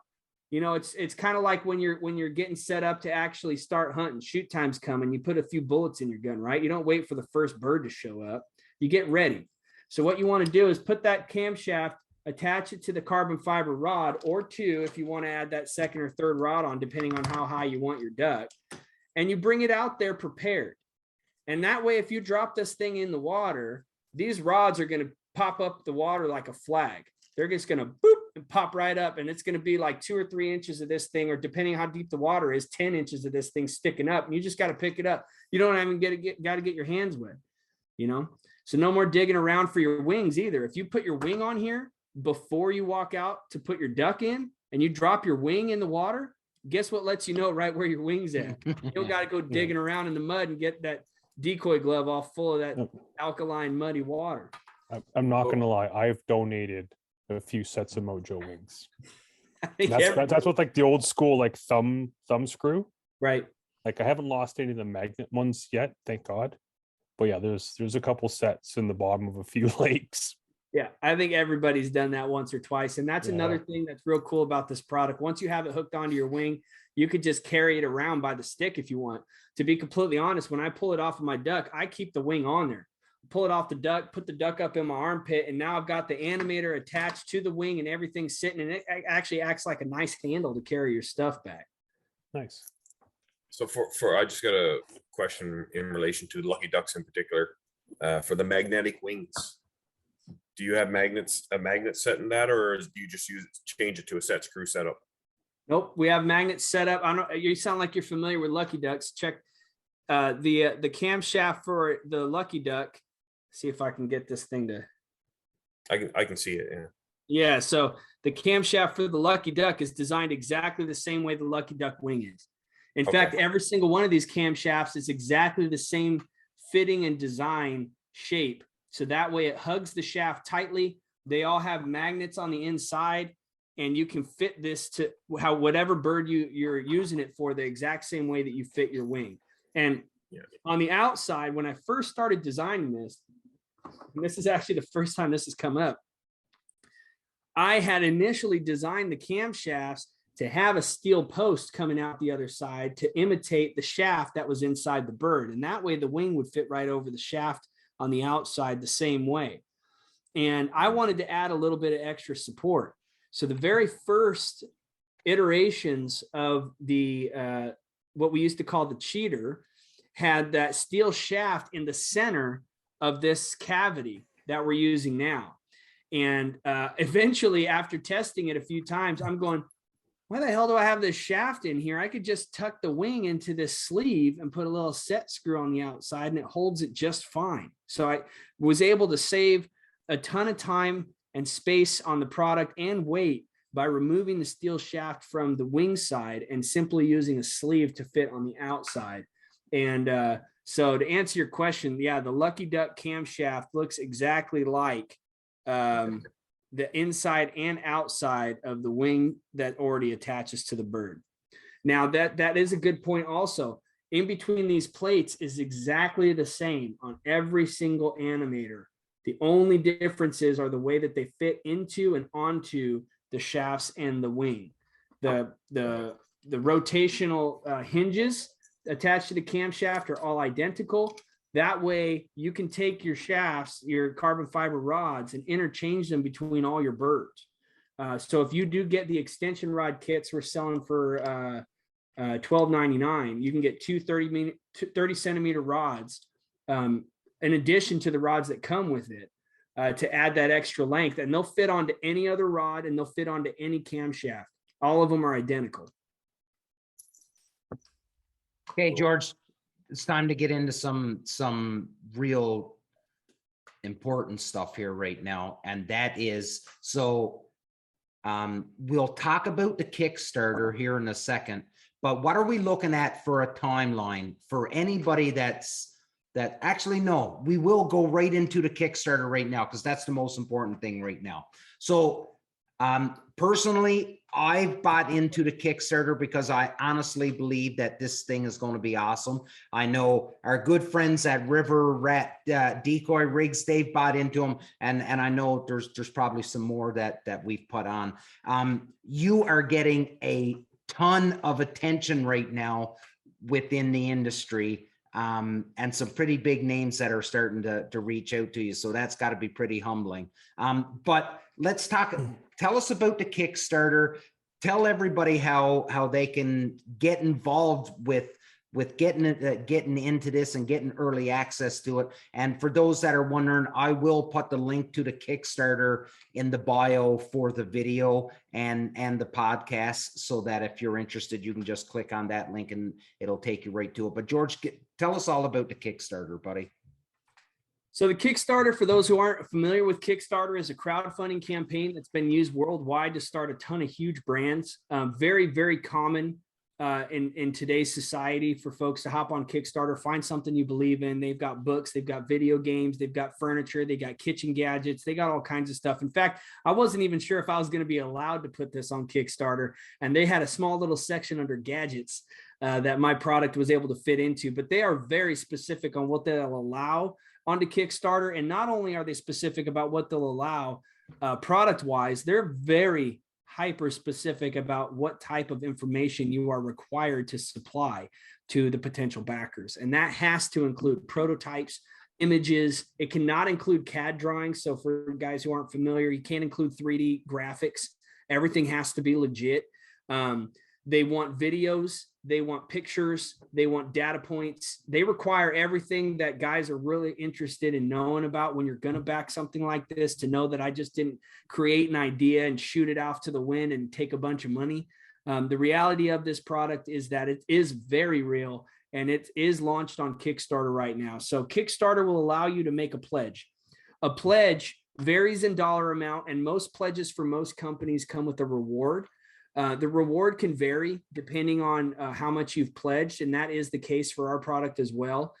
You know, it's kind of like when you're getting set up to actually start hunting. Shoot time's coming. You put a few bullets in your gun, right? You don't wait for the first bird to show up. You get ready. So what you want to do is put that camshaft, attach it to the carbon fiber rod, or 2 if you want to add that second or third rod on, depending on how high you want your duck. And you bring it out there prepared. And that way, if you drop this thing in the water, these rods are going to pop up the water like a flag. They're just going to boop and pop right up. And it's going to be like 2 or 3 inches of this thing, or depending on how deep the water is, 10 inches of this thing sticking up. And you just got to pick it up. You don't even got to get your hands wet, you know? So no more digging around for your wings either. If you put your wing on here before you walk out to put your duck in, and you drop your wing in the water, guess what lets you know right where your wing's at? You don't got to go digging around in the mud and get that decoy glove all full of that alkaline, muddy water. I'm not going to lie. I've donated a few sets of Mojo wings. That's what like the old school like thumb screw. Right. Like I haven't lost any of the magnet ones yet, thank God. But yeah, there's a couple sets in the bottom of a few lakes. Yeah, I think everybody's done that once or twice. And that's another thing that's real cool about this product. Once you have it hooked onto your wing, you could just carry it around by the stick if you want. To be completely honest, when I pull it off of my duck, I keep the wing on there. Pull it off the duck, put the duck up in my armpit, and now I've got the animator attached to the wing and everything sitting, and it actually acts like a nice handle to carry your stuff back. Nice. So for I just got a question in relation to Lucky Ducks in particular. For the magnetic wings, do you have a magnet set in that, or do you just change it to a set screw setup? Nope, we have magnets set up. I don't. You sound like you're familiar with Lucky Ducks. Check the camshaft for the Lucky Duck. See if I can get this thing to. I can see it. Yeah. Yeah. So the camshaft for the Lucky Duck is designed exactly the same way the Lucky Duck wing is. In fact, every single one of these camshafts is exactly the same fitting and design shape. So that way it hugs the shaft tightly. They all have magnets on the inside, and you can fit this to whatever bird you're using it for, the exact same way that you fit your wing. And on the outside, when I first started designing this, and this is actually the first time this has come up, I had initially designed the camshafts to have a steel post coming out the other side to imitate the shaft that was inside the bird. And that way the wing would fit right over the shaft on the outside the same way. And I wanted to add a little bit of extra support. So the very first iterations of the what we used to call the cheater had that steel shaft in the center of this cavity that we're using now. And eventually, after testing it a few times, I'm going, why the hell do I have this shaft in here? I could just tuck the wing into this sleeve and put a little set screw on the outside, and it holds it just fine. So I was able to save a ton of time and space on the product and weight by removing the steel shaft from the wing side and simply using a sleeve to fit on the outside. And so to answer your question, yeah, the Lucky Duck camshaft looks exactly like the inside and outside of the wing that already attaches to the bird. Now that is a good point also. In between these plates is exactly the same on every single animator. The only differences are the way that they fit into and onto the shafts and the wing. The rotational hinges attached to the camshaft are all identical. That way you can take your shafts, your carbon fiber rods, and interchange them between all your birds. So if you do get the extension rod kits we're selling for $12.99, you can get two 30 centimeter rods in addition to the rods that come with it to add that extra length, and they'll fit onto any other rod and they'll fit onto any camshaft. All of them are identical. Okay, George, it's time to get into some real important stuff here right now. And that is, so we'll talk about the Kickstarter here in a second, but what are we looking at for a timeline for anybody that actually, no, we will go right into the Kickstarter right now, because that's the most important thing right now. So personally, I've bought into the Kickstarter because I honestly believe that this thing is going to be awesome. I know our good friends at River Rat Decoy Rigs, they've bought into them, and I know there's probably some more that we've put on. You are getting a ton of attention right now within the industry, and some pretty big names that are starting to reach out to you. So that's got to be pretty humbling. But let's talk. Tell us about the Kickstarter. Tell everybody how they can get involved with getting into this and getting early access to it. And for those that are wondering, I will put the link to the Kickstarter in the bio for the video and the podcast, so that if you're interested, you can just click on that link and it'll take you right to it. But George, tell us all about the Kickstarter, buddy. So the Kickstarter, for those who aren't familiar with Kickstarter, is a crowdfunding campaign that's been used worldwide to start a ton of huge brands. Very, very common in today's society for folks to hop on Kickstarter, find something you believe in. They've got books, they've got video games, they've got furniture, they got kitchen gadgets, they got all kinds of stuff. In fact, I wasn't even sure if I was going to be allowed to put this on Kickstarter, and they had a small little section under gadgets that my product was able to fit into, but they are very specific on what they'll allow onto Kickstarter. And not only are they specific about what they'll allow product wise, they're very hyper specific about what type of information you are required to supply to the potential backers. And that has to include prototypes, images. It cannot include CAD drawings. So for guys who aren't familiar, you can't include 3D graphics. Everything has to be legit. They want videos, they want pictures, they want data points. They require everything that guys are really interested in knowing about when you're going to back something like this, to know that I just didn't create an idea and shoot it off to the wind and take a bunch of money. The reality of this product is that it is very real, and it is launched on Kickstarter right now. So Kickstarter will allow you to make a pledge. A pledge varies in dollar amount, and most pledges for most companies come with a reward. The reward can vary depending on how much you've pledged, and that is the case for our product as well.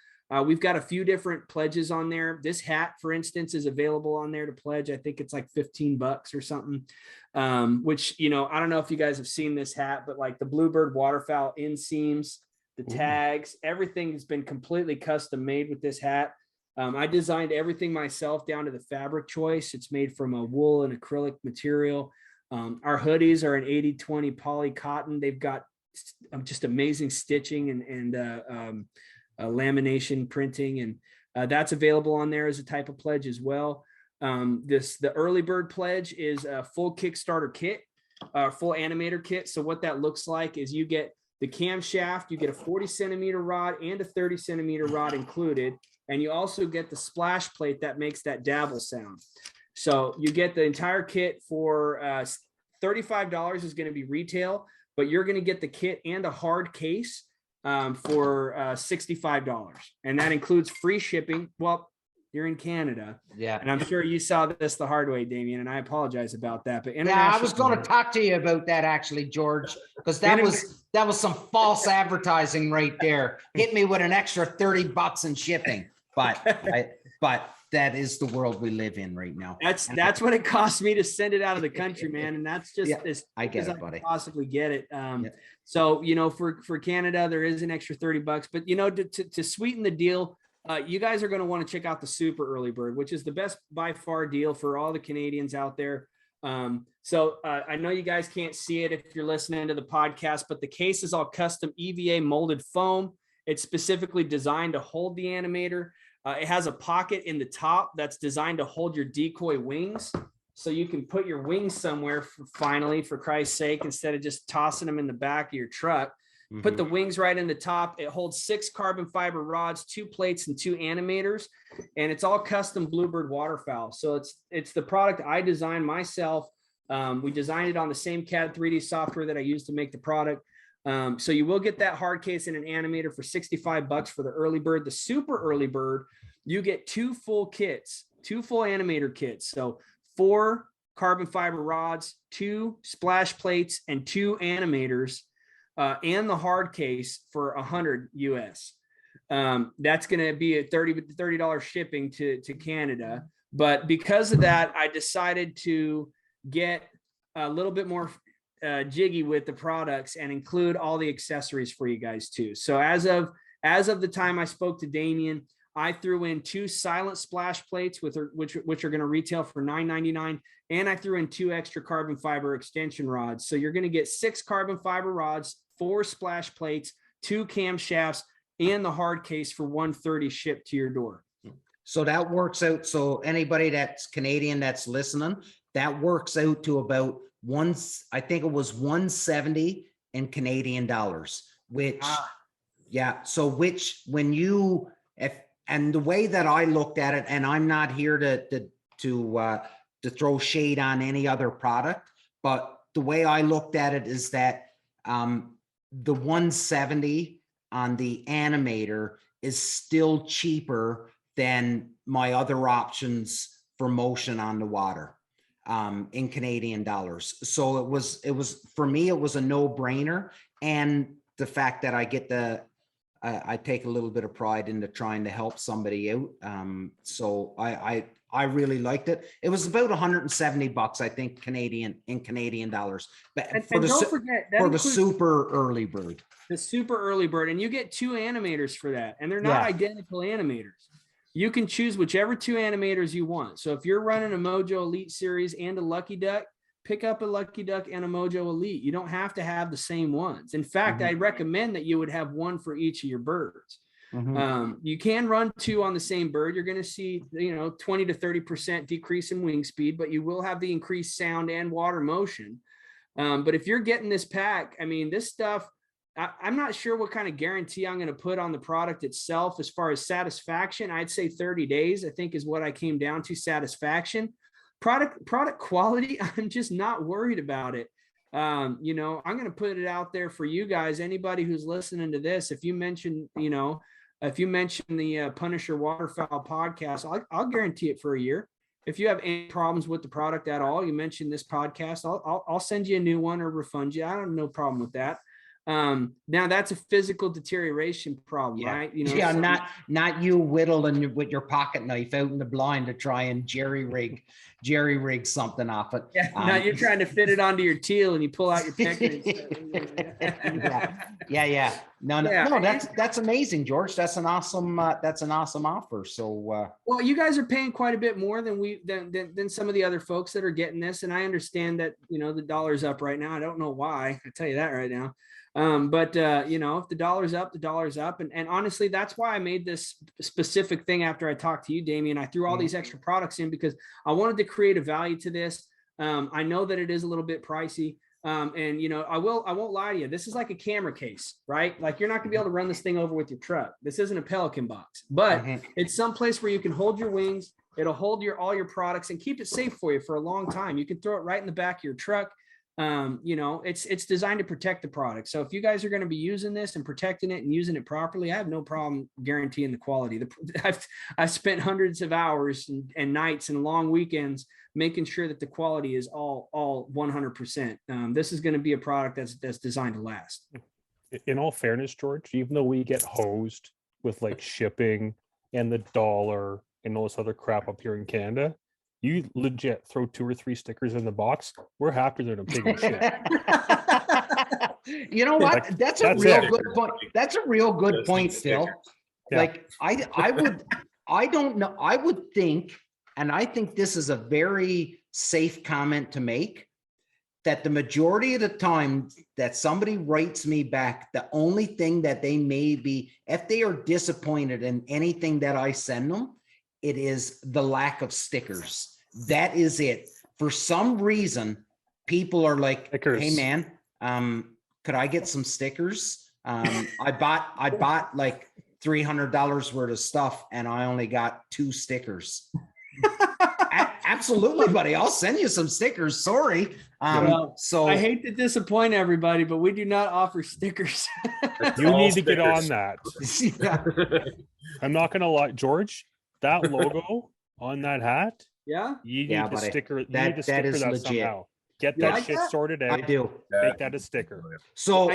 We've got a few different pledges on there. This hat, for instance, is available on there to pledge. I think it's like $15 or something, which, I don't know if you guys have seen this hat, but like the Bluebird Waterfowl inseams, the tags, everything has been completely custom made with this hat. I designed everything myself down to the fabric choice. It's made from a wool and acrylic material. Our hoodies are an 80-20 poly cotton. They've got just amazing stitching and lamination printing, and that's available on there as a type of pledge as well. The early bird pledge is a full Kickstarter kit, full animator kit. So what that looks like is you get the camshaft, you get a 40 centimeter rod and a 30 centimeter rod included, and you also get the splash plate that makes that dabble sound. So you get the entire kit for $35 is going to be retail, but you're going to get the kit and a hard case for $65. And that includes free shipping. Well, You're in Canada. Yeah. And I'm sure you saw this the hard way, Damien, and I apologize about that. But Yeah, I was going to talk to you about that actually, George, because that was some false advertising right there. Hit me with an extra $30 in shipping, but that is the world we live in right now. That's what it cost me to send it out of the country, man. And that's just I get it, buddy. Possibly get it. So, you know, for Canada, there is an extra $30, but you know, to sweeten the deal, you guys are going to want to check out the Super Early Bird, which is the best by far deal for all the Canadians out there. I know you guys can't see it if you're listening to the podcast, but the case is all custom EVA molded foam. It's specifically designed to hold the animator. It has a pocket in the top that's designed to hold your decoy wings. So you can put your wings somewhere for Christ's sake, instead of just tossing them in the back of your truck. Mm-hmm. Put the wings right in the top. It holds 6 carbon fiber rods, 2 plates, and 2 animators. And it's all custom Bluebird Waterfowl. So it's the product I designed myself. We designed it on the same CAD 3D software that I used to make the product. So you will get that hard case and an animator for $65 for the Early Bird. The Super Early Bird, you get 2 full kits, 2 full animator kits. So 4 carbon fiber rods, 2 splash plates, and 2 animators, and the hard case for $100 US. That's going to be a $30 shipping to Canada. But because of that, I decided to get a little bit more jiggy with the products and include all the accessories for you guys too. So as of the time I spoke to Damien, I threw in 2 silent splash plates which are going to retail for $9.99, and I threw in 2 extra carbon fiber extension rods. So you're going to get 6 carbon fiber rods, 4 splash plates, 2 camshafts, and the hard case for $130 shipped to your door. So that works out. So anybody that's Canadian that's listening, that works out to about I think it was $170 in Canadian dollars, which, and the way that I looked at it, and I'm not here to throw shade on any other product, but the way I looked at it is that the $170 on the animator is still cheaper than my other options for motion on the water in Canadian dollars. So it was for me, it was a no-brainer. And the fact that I get I take a little bit of pride into trying to help somebody out. So I really liked it. It was about $170, I think, in Canadian dollars. But for the Super Early Bird. The Super Early Bird, and you get 2 animators for that, and they're not identical animators. You can choose whichever 2 animators you want. So if you're running a Mojo Elite series and a Lucky Duck, pick up a Lucky Duck and a Mojo Elite. You don't have to have the same ones. In fact, I recommend that you would have 1 for each of your birds. You can run 2 on the same bird. You're going to see, 20 to 30% decrease in wing speed, but you will have the increased sound and water motion. But if you're getting this pack, I mean, this stuff, I'm not sure what kind of guarantee I'm going to put on the product itself. As far as satisfaction, I'd say 30 days, I think, is what I came down to. Satisfaction. Product quality, I'm just not worried about it. I'm going to put it out there for you guys. Anybody who's listening to this, if you mention the Punisher Waterfowl podcast, I'll guarantee it for a year. If you have any problems with the product at all, you mention this podcast, I'll send you a new one or refund you. I don't have no problem with that. Now that's a physical deterioration problem, right? Not you whittling with your pocket knife out in the blind to try and jerry rig something off it. Now you're trying to fit it onto your teal and you pull out your pick. No, that's amazing, George. That's an awesome offer. So well, you guys are paying quite a bit more than some of the other folks that are getting this, and I understand that the dollar's up right now. I don't know why. I tell you that right now. But if the dollar's up, the dollar's up. And honestly, that's why I made this specific thing after I talked to you, Damien. I threw all these extra products in because I wanted to create a value to this. I know that it is a little bit pricey. And I won't lie to you. This is like a camera case, right? Like you're not gonna be able to run this thing over with your truck. This isn't a Pelican box, but it's some place where you can hold your wings. It'll hold all your products and keep it safe for you for a long time. You can throw it right in the back of your truck. You know, it's designed to protect the product. So if you guys are going to be using this and protecting it and using it properly, I have no problem guaranteeing the quality. I've spent hundreds of hours and nights and long weekends making sure that the quality is all 100%. This is going to be a product that's designed to last. In all fairness, George, even though we get hosed with like shipping and the dollar and all this other crap up here in Canada, you legit throw 2 or 3 stickers in the box. We're happier than a pig in shit. You know what? Like, That's a that's real it. good point. That's a real good Just point, need Phil. stickers. Yeah. Like I don't know. I would think, and I think this is a very safe comment to make, that the majority of the time that somebody writes me back, the only thing that they may be, if they are disappointed in anything that I send them, it is the lack of stickers. That is it. For some reason, people are like, Stickers. hey man, could I get some stickers? I bought like $300 worth of stuff and I only got 2 stickers. Absolutely, buddy. I'll send you some stickers. Sorry. So I hate to disappoint everybody, but we do not offer stickers. You All need to get on stickers. that. yeah. I'm not gonna lie, George. That logo on that hat, Yeah. you need Yeah, to buddy. sticker. You That- need to that sticker is that legit. somehow. Get You that like shit that? sorted I out. do. Make that a sticker. So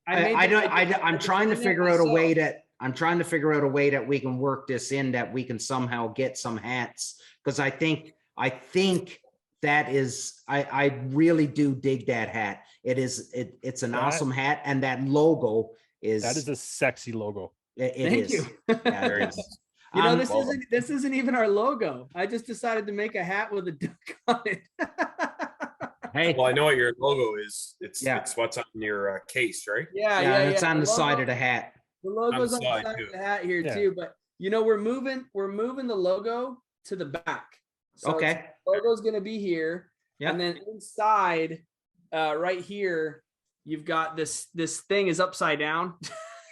I'm trying to figure out a way that we can work this in, that we can somehow get some hats, because I think that is, I really do dig that hat. It's an awesome hat, and that logo is That is a sexy logo. it Thank is. you. Yeah, it Very is. nice. You know, well- this isn't even our logo. I just decided to make a hat with a duck on it. Hey, Well, I know what your logo is. It's Yeah. it's what's on your case, right? Yeah, and it's on the logo- side of the hat. The logo's on the side, side too. of the hat here Yeah. too, but you know, we're moving the logo to the back. So Okay. the logo's gonna be here. Yeah. And then inside, right here, you've got this thing is upside down.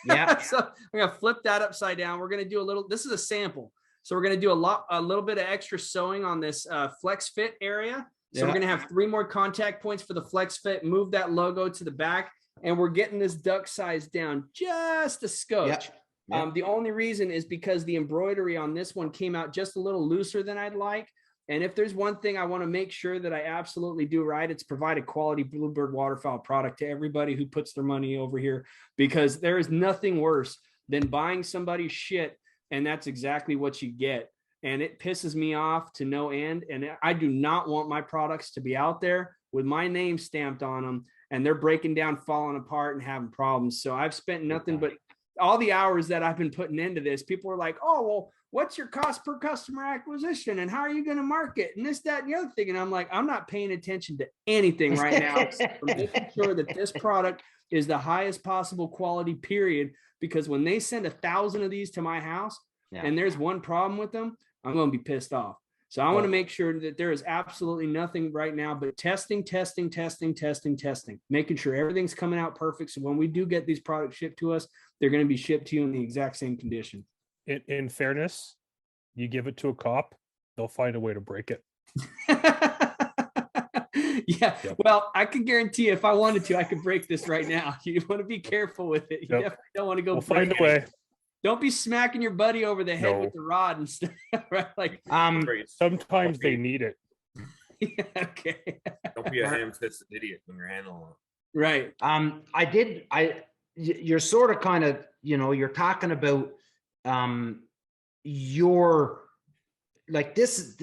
Yeah. So we're gonna flip that upside down. We're gonna do this is a sample. So we're gonna do a little bit of extra sewing on this flex fit area. So we're Yeah. gonna have 3 more contact points for the flex fit, move that logo to the back, and we're getting this duck size down just a scotch. Yeah. The only reason is because the embroidery on this one came out just a little looser than I'd like. And if there's one thing I want to make sure that I absolutely do right, it's provide a quality Bluebird Waterfowl product to everybody who puts their money over here, because there is nothing worse than buying somebody's shit and that's exactly what you get. And it pisses me off to no end. And I do not want my products to be out there with my name stamped on them and they're breaking down, falling apart, and having problems. So I've spent nothing but all the hours that I've been putting into this. People are like, oh, well, what's your cost per customer acquisition? And how are you going to market? And this, that, and the other thing. And I'm like, I'm not paying attention to anything right now, except for making sure that this product is the highest possible quality, period. Because when they send 1,000 of these to my house and there's one problem with them, I'm going to be pissed off. So I want to make sure that there is absolutely nothing right now but testing, making sure everything's coming out perfect. So when we do get these products shipped to us, they're going to be shipped to you in the exact same condition. In fairness, you give it to a cop, they'll find a way to break it. Yeah. Yep. Well, I can guarantee if I wanted to, I could break this right now. You want to be careful with it. You Yep. definitely don't want to go We'll break find a it. way. Don't be smacking your buddy over the head No. with the rod and stuff. Right? Like, Great. Sometimes they need it. yeah, okay. Don't be a ham-fisted idiot when you're handling it. Right. You're sort of kind of, you're talking about your, like this,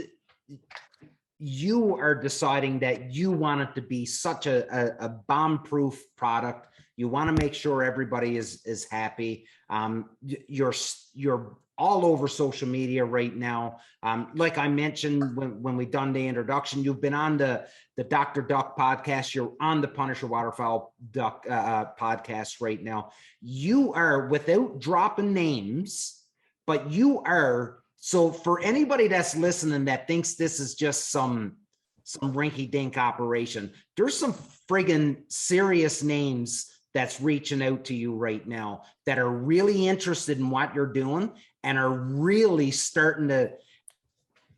you are deciding that you want it to be such a bomb-proof product. You want to make sure everybody is happy. You're all over social media right now. Like I mentioned when we done the introduction, you've been on the Dr. Duck podcast. You're on the Punisher Waterfowl Duck podcast right now. You are, without dropping names, but you are. So for anybody that's listening that thinks this is just some rinky-dink operation, there's some friggin' serious names that's reaching out to you right now that are really interested in what you're doing and are really starting to,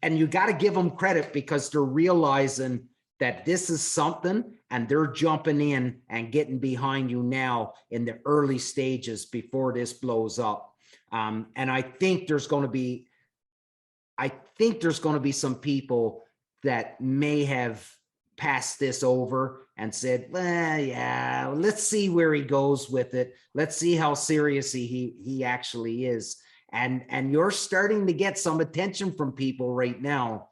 and you got to give them credit because they're realizing that this is something and they're jumping in and getting behind you now in the early stages before this blows up. And I think there's going to be some people that may have passed this over and said, well, yeah, let's see where he goes with it. Let's see how serious he actually is. And you're starting to get some attention from people right now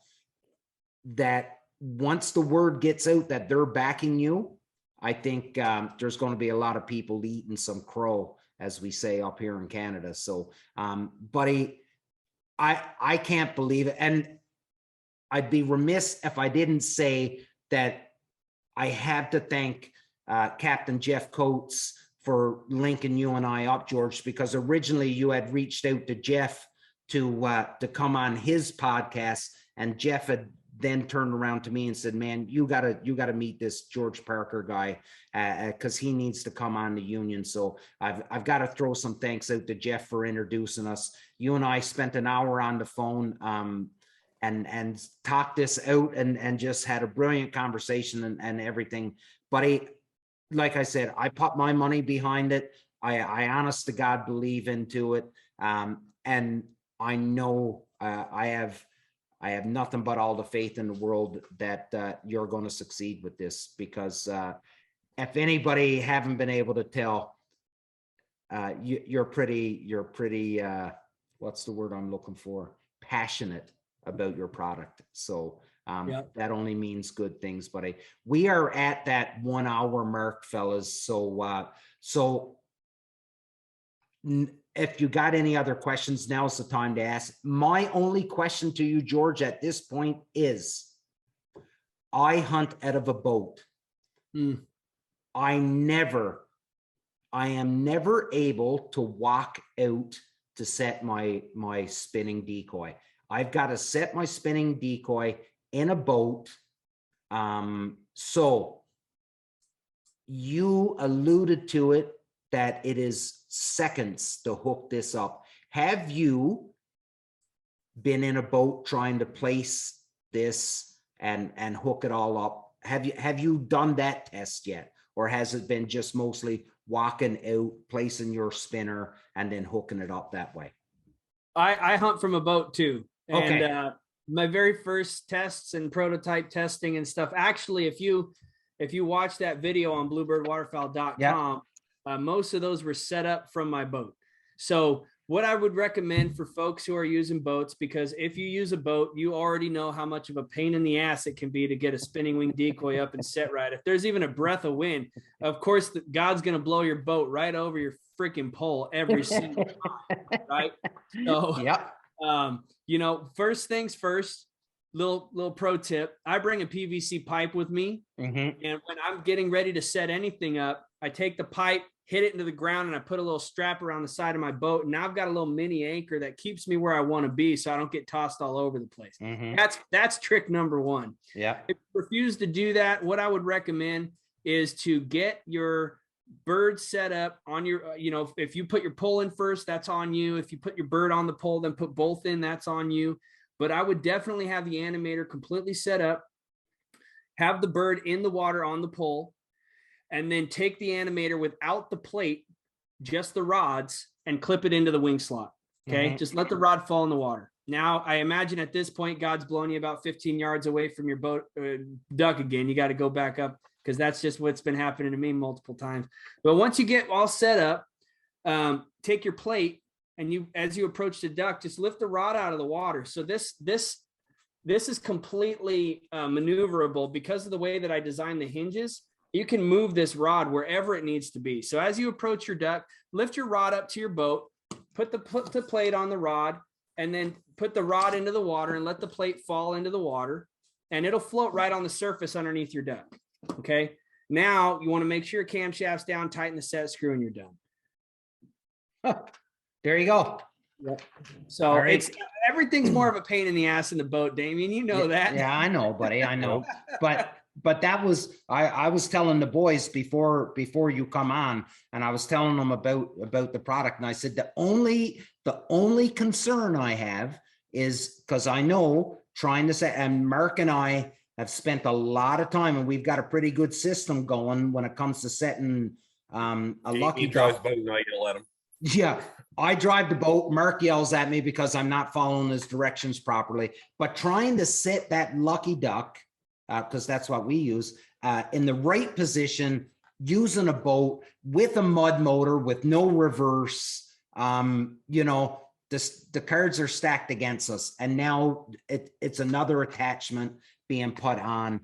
that once the word gets out that they're backing you, I think there's going to be a lot of people eating some crow, as we say up here in Canada. So, buddy, I can't believe it. And I'd be remiss if I didn't say that I have to thank Captain Jeff Coates for linking you and I up, George, because originally you had reached out to Jeff to come on his podcast, and Jeff had then turned around to me and said, man, you gotta meet this George Parker guy because he needs to come on the Union. So I've got to throw some thanks out to Jeff for introducing us. You and I spent an hour on the phone and talked this out and just had a brilliant conversation and everything. But like I said, I put my money behind it. I honest to God believe into it. And I know I have nothing but all the faith in the world that you're going to succeed with this, because if anybody haven't been able to tell, you're pretty what's the word I'm looking for? Passionate about your product. So that only means good things. But we are at that 1 hour mark, fellas. So if you got any other questions, now's the time to ask. My only question to you, George, at this point is, I hunt out of a boat. I am never able to walk out to set my spinning decoy. I've got to set my spinning decoy in a boat. So you alluded to it, that it is seconds to hook this up. Have you been in a boat trying to place this and hook it all up? Have you done that test yet? Or has it been just mostly walking out, placing your spinner and then hooking it up that way? I hunt from a boat too. Okay. And my very first tests and prototype testing and stuff, actually, if you watch that video on bluebirdwaterfowl.com, most of those were set up from my boat. So what I would recommend for folks who are using boats, because if you use a boat, you already know how much of a pain in the ass it can be to get a spinning wing decoy up and set right. If there's even a breath of wind, of course, God's going to blow your boat right over your freaking pole every single time, right? So, first things first, little pro tip. I bring a PVC pipe with me. And when I'm getting ready to set anything up, I take the pipe, hit it into the ground, and I put a little strap around the side of my boat. And now I've got a little mini anchor that keeps me where I want to be, so I don't get tossed all over the place. That's trick number one. If you refuse to do that, what I would recommend is to get your bird set up on your, if you put your pole in first, that's on you. If you put your bird on the pole, then put both in, that's on you. But I would definitely have the animator completely set up, have the bird in the water on the pole, and then take the animator without the plate, just the rods, and clip it into the wing slot. Okay. Just let the rod fall in the water. Now, I imagine at this point, God's blown you about 15 yards away from your boat duck again. You got to go back up, because that's just what's been happening to me multiple times. But once you get all set up, take your plate, and as you approach the duck, just lift the rod out of the water. So this is completely maneuverable because of the way that I designed the hinges. You can move this rod wherever it needs to be. So as you approach your duck, lift your rod up to your boat, put the plate on the rod, and then put the rod into the water and let the plate fall into the water, and it'll float right on the surface underneath your duck. Okay. Now you want to make sure your camshaft's down, tighten the set screw, and you're done. There you go. So everything's more of a pain in the ass in the boat, Damien. You know that. Yeah, I know, buddy. I know. But that was, I was telling the boys before you come on, and I was telling them about the product. And I said, the only concern I have is, because I know trying to say, and Mark and I have spent a lot of time, and we've got a pretty good system going when it comes to setting a lucky duck. Boat, now you gotta let him. Yeah, I drive the boat. Mark yells at me because I'm not following his directions properly. But trying to set that lucky duck, because that's what we use, in the right position, using a boat with a mud motor with no reverse, you know, the cards are stacked against us, and now it's another attachment being put on.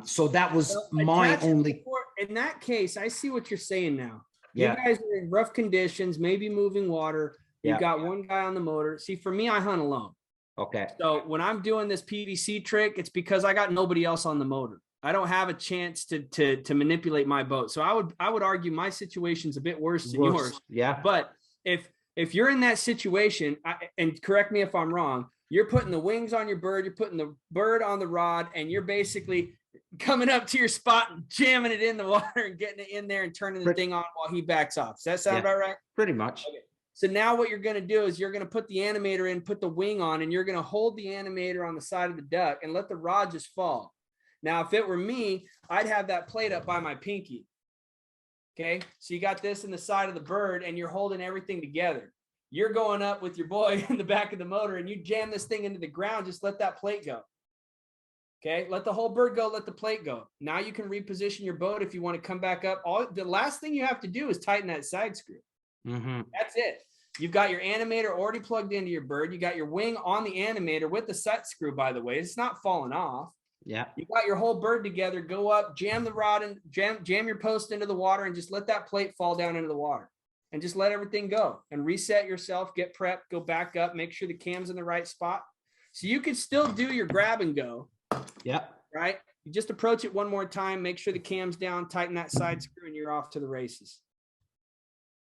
So that was my only. In that case, I see what you're saying now. Yeah. You guys are in rough conditions, maybe moving water. You've got one guy on the motor. See, for me, I hunt alone. Okay. So when I'm doing this PVC trick, it's because I got nobody else on the motor. I don't have a chance to manipulate my boat. So I would argue my situation's a bit worse than yours. Yeah. But if you're in that situation, and correct me if I'm wrong, you're putting the wings on your bird, you're putting the bird on the rod, and you're basically coming up to your spot and jamming it in the water and getting it in there and turning the thing on while he backs off. Does that sound about right? Pretty much. Okay. So now what you're going to do is you're going to put the animator in, put the wing on, and you're going to hold the animator on the side of the duck and let the rod just fall. Now, if it were me, I'd have that plate up by my pinky. Okay. So you got this in the side of the bird and you're holding everything together. You're going up with your boy in the back of the motor and you jam this thing into the ground. Just let that plate go. Okay. Let the whole bird go. Let the plate go. Now you can reposition your boat if you want to come back up. The last thing you have to do is tighten that side screw. Mm-hmm. That's it. You've got your animator already plugged into your bird. You got your wing on the animator with the set screw, by the way. It's not falling off. Yeah. You got your whole bird together. Go up, jam the rod and jam your post into the water and just let that plate fall down into the water and just let everything go and reset yourself, get prepped, go back up, make sure the cam's in the right spot. So you can still do your grab and go. Yeah. Right. You just approach it one more time, make sure the cam's down, tighten that side screw, and you're off to the races.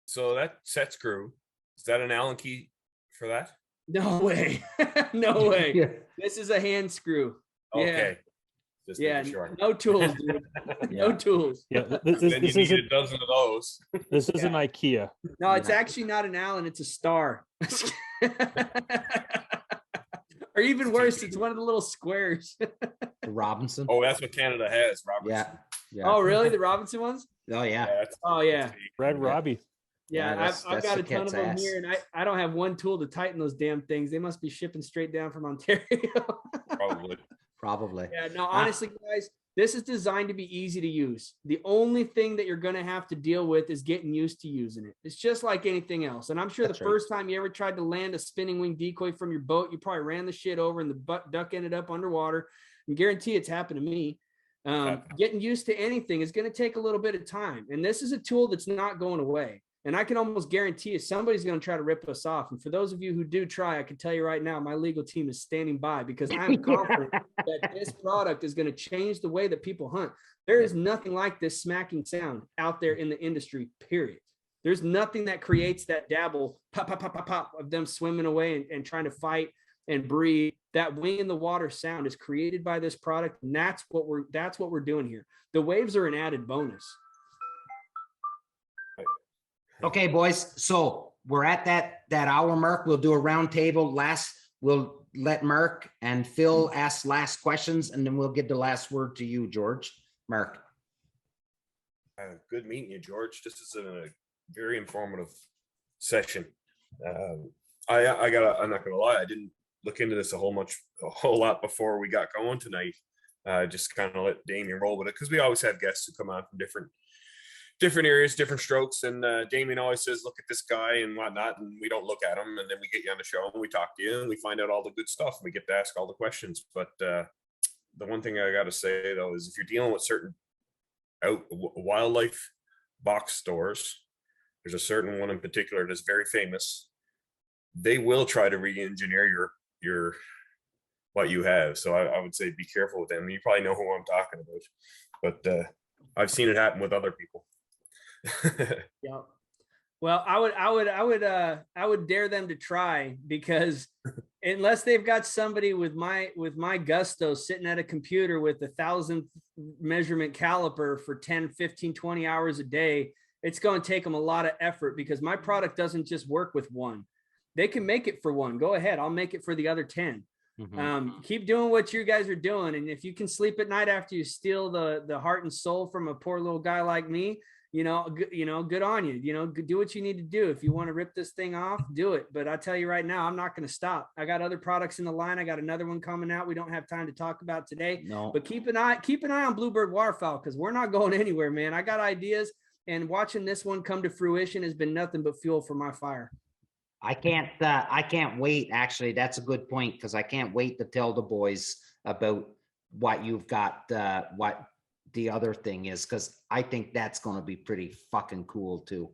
So that set screw, is that an Allen key for that? No way. No way. Yeah. This is a hand screw. Okay. Yeah. Just Yeah. sure. No tools, dude. No tools. Yeah, Then you need a dozen of those. this is an IKEA. No, it's actually not an Allen. It's a star. Or even worse, it's one of the little squares. The Robinson. Oh, that's what Canada has, Robert. Yeah. Yeah. Oh, really? The Robinson ones? Oh, yeah. Oh, yeah. Red Robbie. Yeah, that's I've got a the ton of cat's them ass. here, and I don't have one tool to tighten those damn things. They must be shipping straight down from Ontario. Probably. Yeah, no, honestly, guys, this is designed to be easy to use. The only thing that you're going to have to deal with is getting used to using it. It's just like anything else. And I'm sure the first time you ever tried to land a spinning wing decoy from your boat, you probably ran the shit over and the duck ended up underwater. I guarantee it's happened to me. Getting used to anything is going to take a little bit of time. And this is a tool that's not going away. And I can almost guarantee you somebody's going to try to rip us off. And for those of you who do try, I can tell you right now, my legal team is standing by because I'm confident that this product is going to change the way that people hunt. There is nothing like this smacking sound out there in the industry, period. There's nothing that creates that dabble, pop, pop, pop, pop, pop of them swimming away and trying to fight and breathe. That wing in the water sound is created by this product. And that's what we're doing here. The waves are an added bonus. Okay, boys. So we're at that hour mark. We'll do a round table. We'll let Mark and Phil ask last questions, and then we'll give the last word to you, George. Mark. Good meeting you, George. This is a very informative session. I'm not gonna lie, I didn't look into this a whole lot before we got going tonight. Just kind of let Damien roll with it because we always have guests who come on from different areas, different strokes, and Damien always says, look at this guy and whatnot, and we don't look at him, and then we get you on the show and we talk to you and we find out all the good stuff and we get to ask all the questions. But the one thing I got to say though is if you're dealing with certain wildlife box stores, there's a certain one in particular that's very famous. They will try to re-engineer your what you have. So I would say be careful with them. You probably know who I'm talking about, but I've seen it happen with other people. Yeah. Well, I would dare them to try, because unless they've got somebody with my gusto sitting at a computer with 1,000 measurement caliper for 10, 15, 20 hours a day, it's going to take them a lot of effort, because my product doesn't just work with one. They can make it for one. Go ahead. I'll make it for the other 10. Keep doing what you guys are doing. And if you can sleep at night after you steal the heart and soul from a poor little guy like me, good on you, do what you need to do. If you want to rip this thing off, do it. But I tell you right now, I'm not going to stop. I got other products in the line. I got another one coming out. We don't have time to talk about today, but keep an eye on Bluebird Waterfowl, because we're not going anywhere, man. I got ideas, and watching this one come to fruition has been nothing but fuel for my fire. I can't wait. Actually, that's a good point, because I can't wait to tell the boys about what you've got, what the other thing is, because I think that's going to be pretty fucking cool too.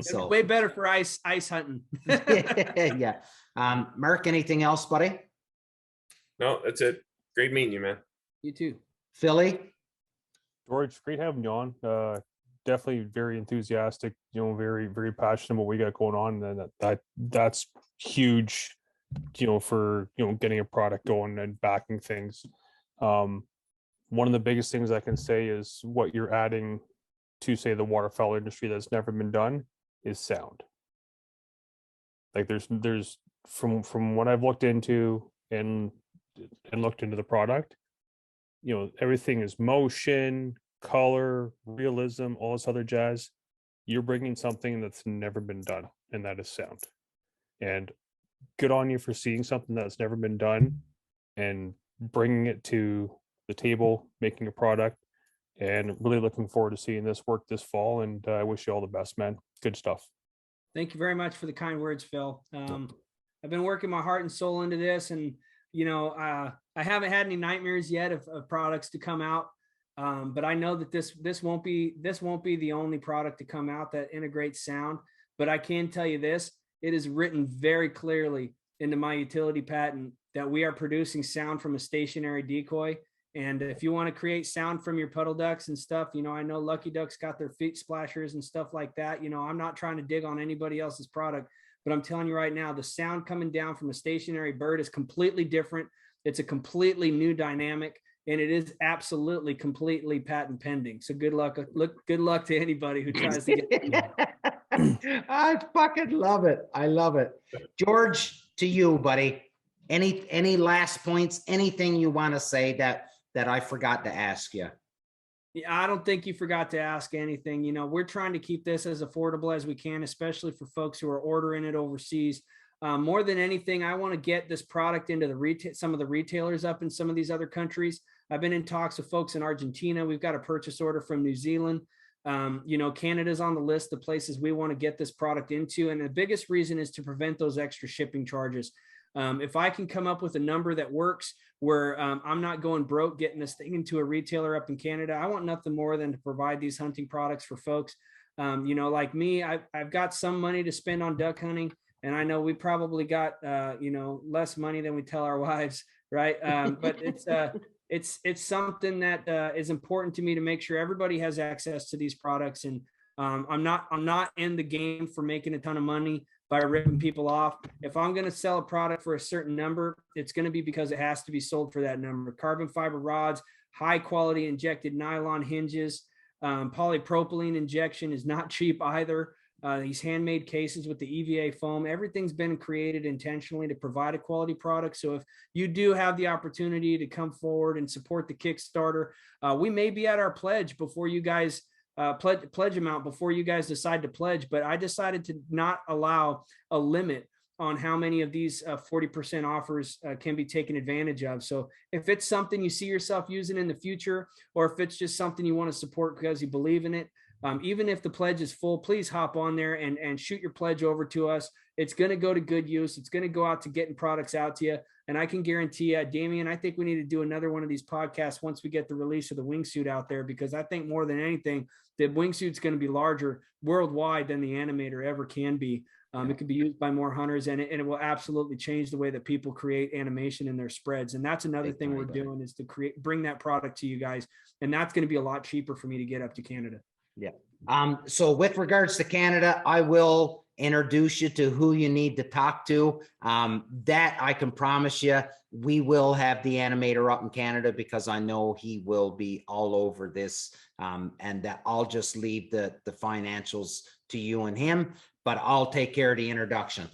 So way better for ice hunting. Yeah. Mark, anything else, buddy? No, that's it. Great meeting you, man. You too. Philly? George, great having you on. Definitely very enthusiastic, very, very passionate about what we got going on. And that's huge, for, getting a product going and backing things. One of the biggest things I can say is what you're adding to, say, the waterfowl industry that's never been done is sound. Like there's from what I've looked into and looked into the product, everything is motion, color, realism, all this other jazz. You're bringing something that's never been done, and that is sound. And good on you for seeing something that's never been done and bringing it to the table, making a product, and really looking forward to seeing this work this fall. And I wish you all the best, man. Good stuff. Thank you very much for the kind words, Phil. I've been working my heart and soul into this, and I haven't had any nightmares yet of products to come out. But I know that this won't be the only product to come out that integrates sound. But I can tell you this: it is written very clearly into my utility patent that we are producing sound from a stationary decoy. And if you want to create sound from your puddle ducks and stuff, I know Lucky Duck's got their feet splashers and stuff like that. I'm not trying to dig on anybody else's product, but I'm telling you right now, the sound coming down from a stationary bird is completely different. It's a completely new dynamic, and it is absolutely completely patent pending. So good luck to anybody who tries to get. I fucking love it. I love it. George, to you, buddy. Any last points? Anything you want to say that I forgot to ask you? Yeah, I don't think you forgot to ask anything. We're trying to keep this as affordable as we can, especially for folks who are ordering it overseas. More than anything, I want to get this product into some of the retailers up in some of these other countries. I've been in talks with folks in Argentina. We've got a purchase order from New Zealand. Canada's on the list of places we want to get this product into. And the biggest reason is to prevent those extra shipping charges. If I can come up with a number that works where I'm not going broke getting this thing into a retailer up in Canada, I want nothing more than to provide these hunting products for folks. Like me, I've got some money to spend on duck hunting, and I know we probably got less money than we tell our wives, right? But it's something that is important to me to make sure everybody has access to these products. And I'm not in the game for making a ton of money by ripping people off. If I'm going to sell a product for a certain number, it's going to be because it has to be sold for that number. Carbon fiber rods, high quality injected nylon hinges, polypropylene injection is not cheap either. These handmade cases with the EVA foam, everything's been created intentionally to provide a quality product. So if you do have the opportunity to come forward and support the Kickstarter, we may be at our pledge before you guys pledge amount before you guys decide to pledge, but I decided to not allow a limit on how many of these 40% offers can be taken advantage of. So if it's something you see yourself using in the future, or if it's just something you want to support because you believe in it, even if the pledge is full, please hop on there and shoot your pledge over to us. It's going to go to good use. It's going to go out to getting products out to you. And I can guarantee you, Damien, I think we need to do another one of these podcasts once we get the release of the wingsuit out there, because I think more than anything, the wingsuit's going to be larger worldwide than the Animator ever can be. It can be used by more hunters, and it will absolutely change the way that people create animation in their spreads. And that's another thing we're doing, is to bring that product to you guys. And that's going to be a lot cheaper for me to get up to Canada. Yeah. So with regards to Canada, I will introduce you to who you need to talk to. That I can promise you, we will have the Animator up in Canada, because I know he will be all over this. And that I'll just leave the financials to you and him, but I'll take care of the introduction.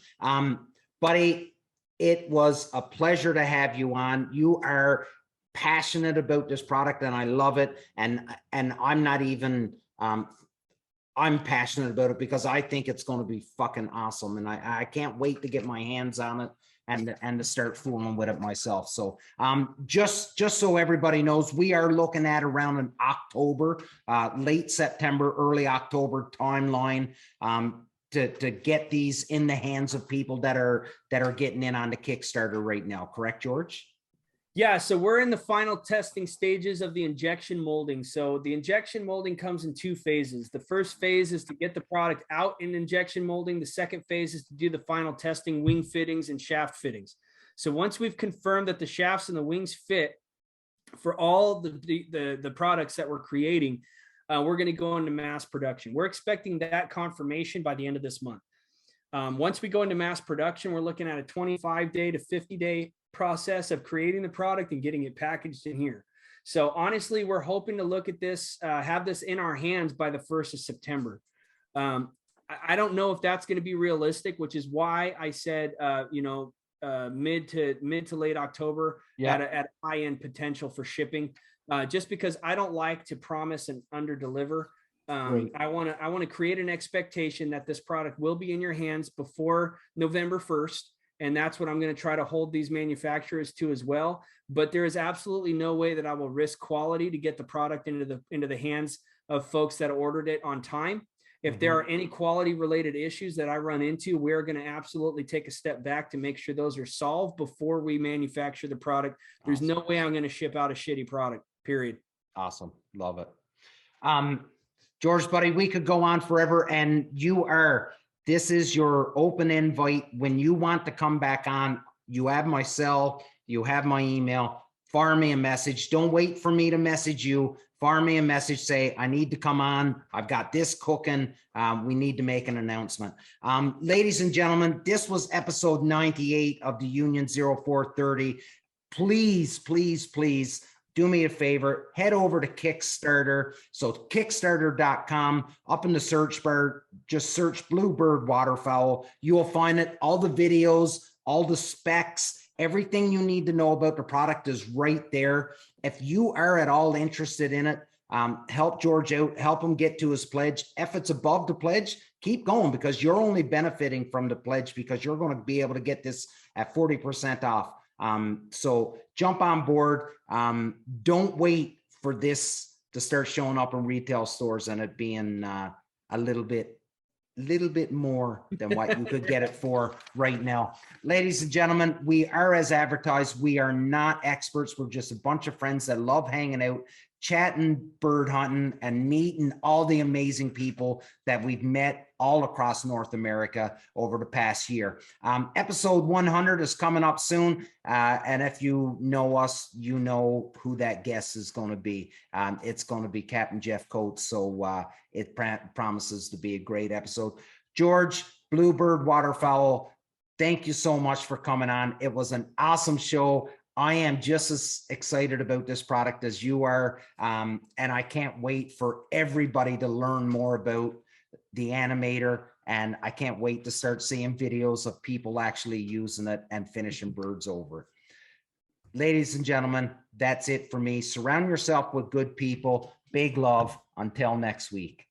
Buddy, it was a pleasure to have you on. You are passionate about this product and I love it. And I'm not even, I'm passionate about it because I think it's going to be fucking awesome. And I can't wait to get my hands on it and to start fooling with it myself. So just so everybody knows, we are looking at around in October, late September, early October timeline to get these in the hands of people that are getting in on the Kickstarter right now. Correct, George? Yeah, so we're in the final testing stages of the injection molding. So the injection molding comes in 2 phases. The first phase is to get the product out in injection molding. The second phase is to do the final testing, wing fittings and shaft fittings. So once we've confirmed that the shafts and the wings fit for all the products that we're creating, we're going to go into mass production. We're expecting that confirmation by the end of this month. Once we go into mass production, we're looking at a 25-day to 50-day process of creating the product and getting it packaged in here. So honestly, we're hoping to look at this, have this in our hands by the 1st of September. I don't know if that's going to be realistic, which is why I said, mid to late October at a high end potential for shipping, just because I don't like to promise and under deliver. I want to create an expectation that this product will be in your hands before November 1st. And that's what I'm going to try to hold these manufacturers to as well. But there is absolutely no way that I will risk quality to get the product into the hands of folks that ordered it on time. If there are any quality related issues that I run into, we're going to absolutely take a step back to make sure those are solved before we manufacture the product. There's no way I'm going to ship out a shitty product, period. Awesome. Love it. George, buddy, we could go on forever, and this is your open invite. When you want to come back on, you have my cell, you have my email, fire me a message. Don't wait for me to message you. Fire me a message, say, I need to come on. I've got this cooking. We need to make an announcement. Ladies and gentlemen, this was episode 98 of the Union 0430. Please, please, please, do me a favor, head over to Kickstarter. So kickstarter.com, up in the search bar, just search Bluebird Waterfowl. You will find it. All the videos, all the specs, everything you need to know about the product is right there. If you are at all interested in it, help George out, help him get to his pledge. If it's above the pledge, keep going, because you're only benefiting from the pledge because you're going to be able to get this at 40% off. So jump on board. Don't wait for this to start showing up in retail stores and it being a little bit more than what you could get it for right now. Ladies and gentlemen, we are as advertised. We are not experts. We're just a bunch of friends that love hanging out, chatting, bird hunting, and meeting all the amazing people that we've met all across North America over the past year. Episode 100 is coming up soon. And if you know us, you know who that guest is going to be. It's going to be Captain Jeff Coates. So it promises to be a great episode. George, Bluebird Waterfowl, thank you so much for coming on. It was an awesome show. I am just as excited about this product as you are. And I can't wait for everybody to learn more about the animator. And I can't wait to start seeing videos of people actually using it and finishing birds over it. Ladies and gentlemen, that's it for me. Surround yourself with good people. Big love. Until next week.